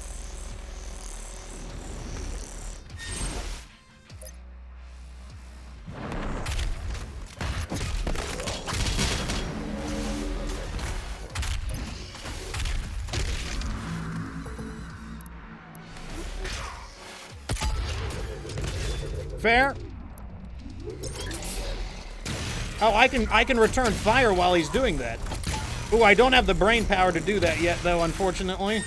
Fair. Oh, I can return fire while he's doing that. Ooh, I don't have the brain power to do that yet, though, unfortunately.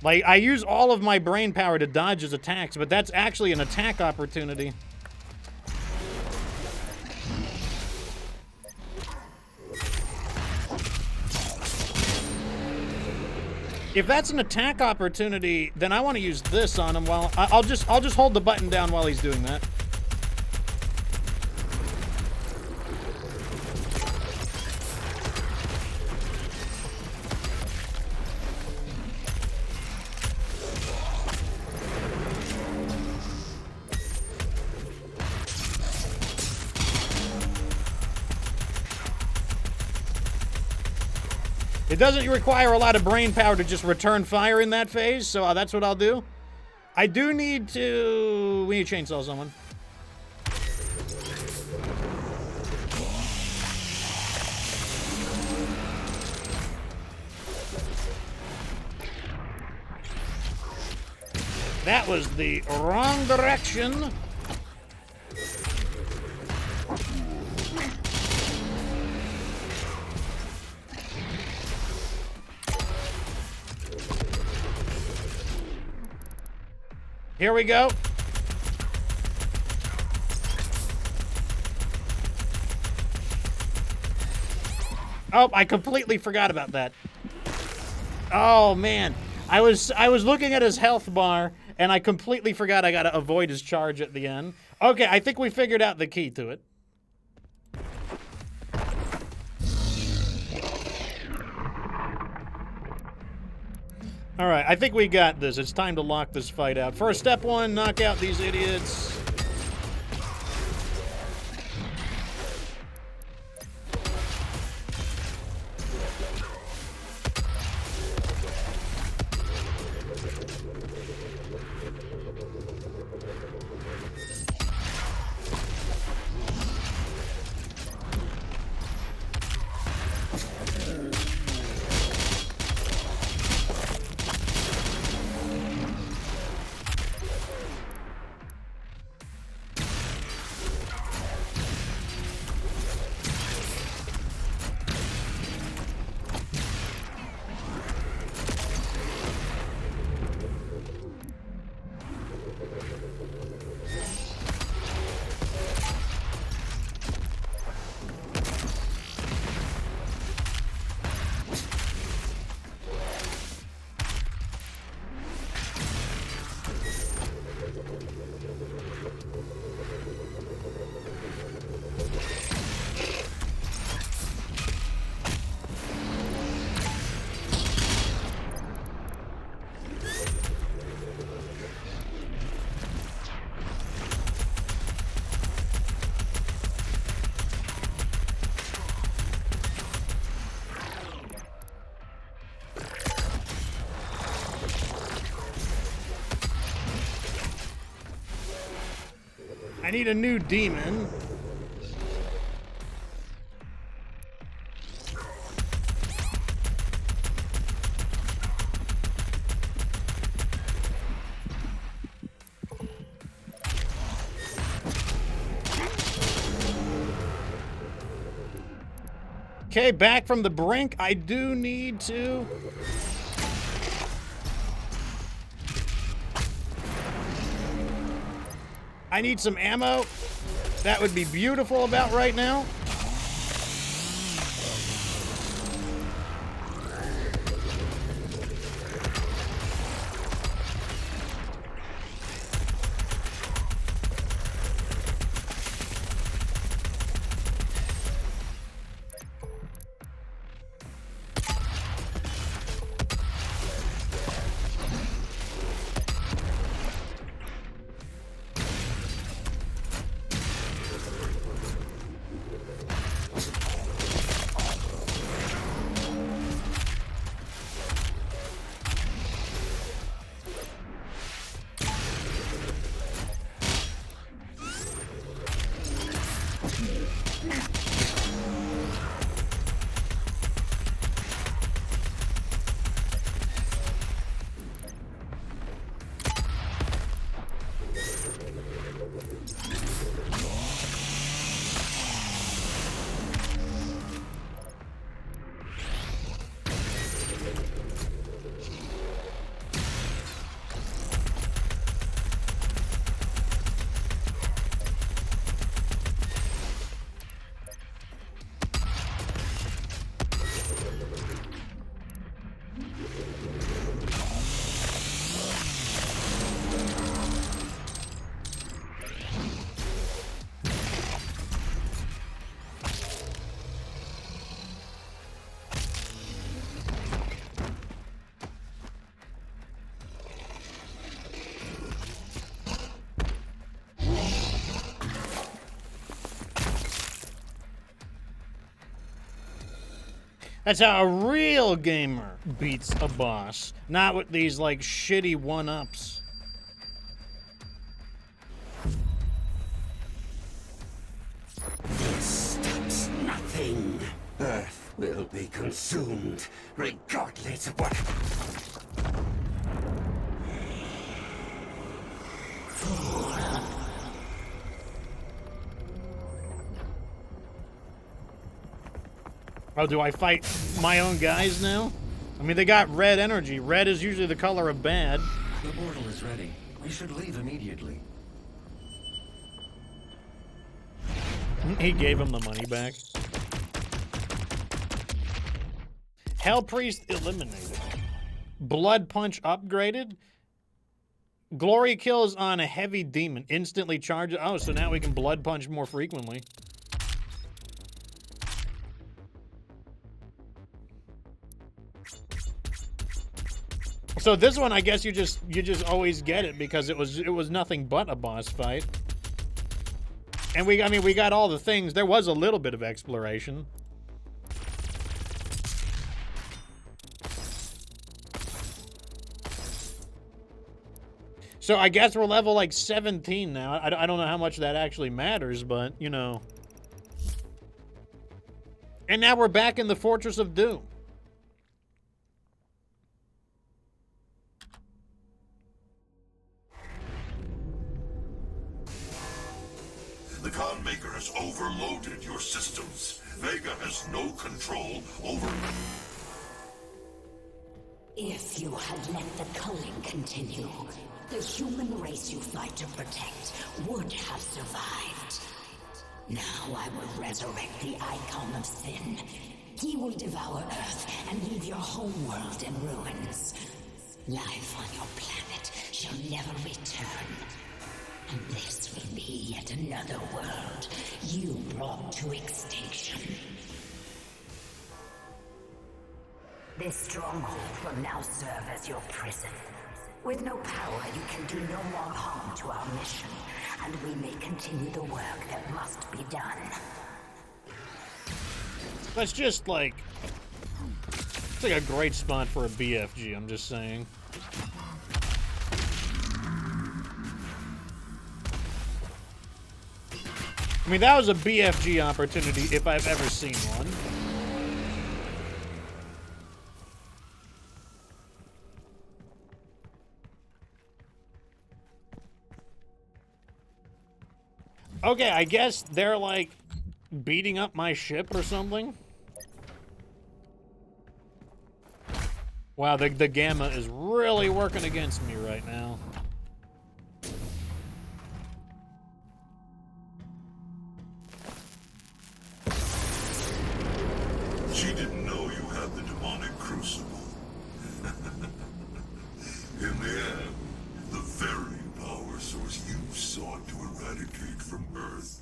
Like, I use all of my brain power to dodge his attacks, but that's actually an attack opportunity. If that's an attack opportunity, then I want to use this on him while... I'll just hold the button down while he's doing that. It doesn't require a lot of brain power to just return fire in that phase, so that's what I'll do. I do need to... We need to chainsaw someone. That was the wrong direction. Here we go. Oh, I completely forgot about that. Oh man, I was looking at his health bar and I completely forgot I gotta avoid his charge at the end. Okay, I think we figured out the key to it. All right, I think we got this. It's time to lock this fight out. First, step one, knock out these idiots. I need a new demon. Okay, back from the brink. I do need to... I need some ammo. That would be beautiful about right now. That's how a real gamer beats a boss, not with these, like, shitty one-ups. This stops nothing. Earth will be consumed, regardless of what... Oh, do I fight my own guys now? I mean, they got red energy. Red is usually the color of bad. The portal is ready. We should leave immediately. He gave him the money back. Hellpriest eliminated. Blood Punch upgraded. Glory kills on a heavy demon. Instantly charges. Oh, so now we can Blood Punch more frequently. So this one, I guess you just always get it because it was nothing but a boss fight. And I mean, we got all the things. There was a little bit of exploration. So I guess we're level like 17 now. I don't know how much that actually matters, but you know. And now we're back in the Fortress of Doom. The Khan Maker has overloaded your systems. Vega has no control over... If you had let the culling continue, the human race you fight to protect would have survived. Now I will resurrect the Icon of Sin. He will devour Earth and leave your home world in ruins. Life on your planet shall never return. And this will be yet another world you brought to extinction. This stronghold will now serve as your prison. With no power, you can do no more harm to our mission, and we may continue the work that must be done. That's just like... It's like a great spot for a BFG, I'm just saying. I mean, that was a BFG opportunity if I've ever seen one. Okay, I guess they're, like, beating up my ship or something. Wow, the Gamma is really working against me right now. She didn't know you had the demonic crucible. In the end, the very power source you sought to eradicate from Earth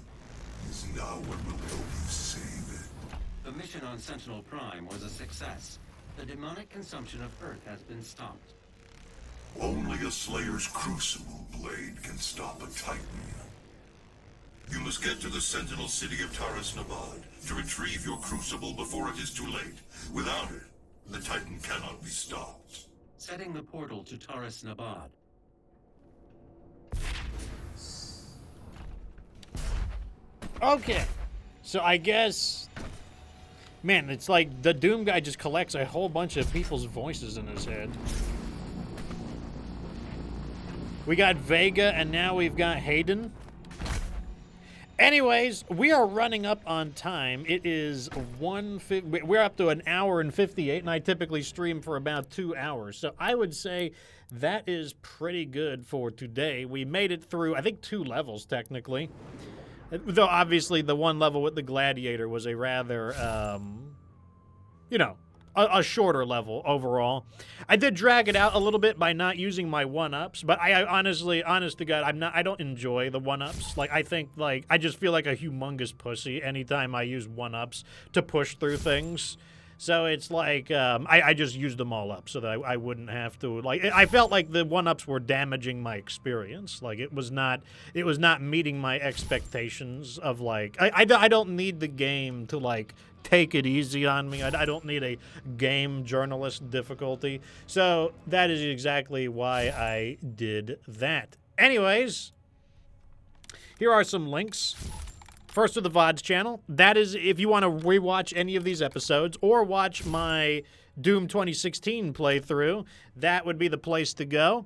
is now what will help you save it. The mission on Sentinel Prime was a success. The demonic consumption of Earth has been stopped. Only a Slayer's crucible blade can stop a Titan. You must get to the Sentinel city of Taras Nabad to retrieve your crucible before it is too late. Without it, the Titan cannot be stopped. Setting the portal to Taras Nabad. Okay, so I guess... Man, it's like the Doom guy just collects a whole bunch of people's voices in his head. We got Vega, and now we've got Hayden. Anyways, we are running up on time. It is we're up to 1 hour and 58, and I typically stream for about 2 hours. So I would say that is pretty good for today. We made it through, I think, 2 levels, technically. Though, obviously, the one level with the Gladiator was a rather, you know, a shorter level overall. I did drag it out a little bit by not using my 1-ups, but I honestly, honest to God, I don't enjoy the 1-ups. Like, I think, like, I just feel like a humongous pussy anytime I use 1-ups to push through things. So it's like, I just used them all up so that I wouldn't have to, like, I felt like the 1-ups were damaging my experience. Like, it was not meeting my expectations of, like, I don't need the game to, like, take it easy on me. I don't need a game journalist difficulty. So that is exactly why I did that. Anyways, here are some links. First to the VODs channel. That is if you want to rewatch any of these episodes or watch my Doom 2016 playthrough, that would be the place to go.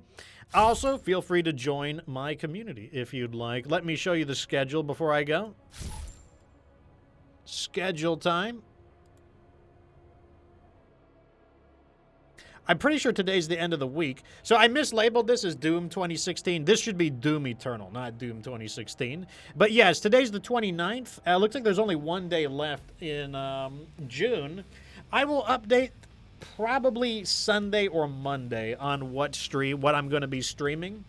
Also, feel free to join my community if you'd like. Let me show you the schedule before I go. Schedule time. I'm pretty sure today's the end of the week. So I mislabeled this as Doom 2016. This should be Doom Eternal, not Doom 2016. But yes, today's the 29th. Looks like there's only 1 day left in June. I will update probably Sunday or Monday on what I'm going to be streaming.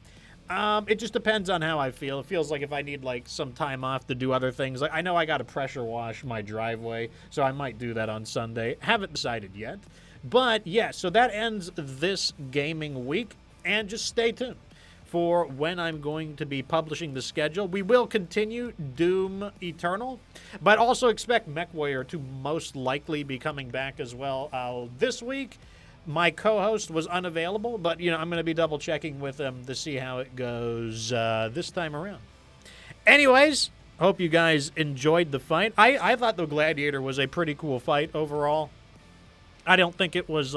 It just depends on how I feel. It feels like if I need, like, some time off to do other things. Like, I know I got to pressure wash my driveway, so I might do that on Sunday. Haven't decided yet. But yeah, so that ends this gaming week, and just stay tuned for when I'm going to be publishing the schedule. We will continue Doom Eternal, but also expect MechWarrior to most likely be coming back as well. This week, my co-host was unavailable, but I'm going to be double checking with him to see how it goes this time around. Anyways, hope you guys enjoyed the fight. I thought the Gladiator was a pretty cool fight overall. I don't think it was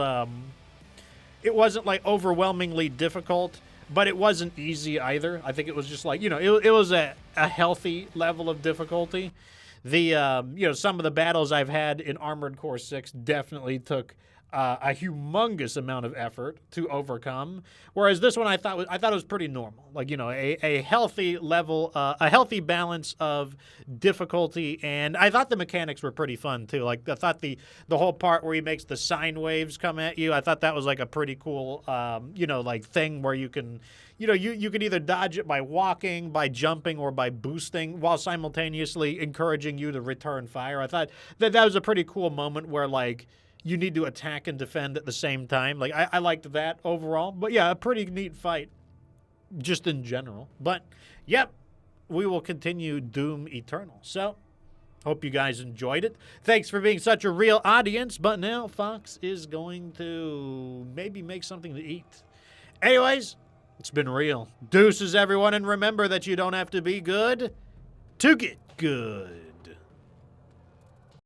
it wasn't like overwhelmingly difficult, but it wasn't easy either. I think it was just like, it was a healthy level of difficulty. The some of the battles I've had in Armored Core 6 definitely took a humongous amount of effort to overcome, whereas this one I thought it was pretty normal. Like, a healthy level, a healthy balance of difficulty, and I thought the mechanics were pretty fun too. Like, I thought the whole part where he makes the sine waves come at you, I thought that was like a pretty cool, like thing where you can, you can either dodge it by walking, by jumping, or by boosting, while simultaneously encouraging you to return fire. I thought that was a pretty cool moment where, like, you need to attack and defend at the same time. Like, I liked that overall. But yeah, a pretty neat fight just in general. But, yep, we will continue Doom Eternal. So, hope you guys enjoyed it. Thanks for being such a real audience. But now Fox is going to maybe make something to eat. Anyways, it's been real. Deuces, everyone. And remember that you don't have to be good to get good.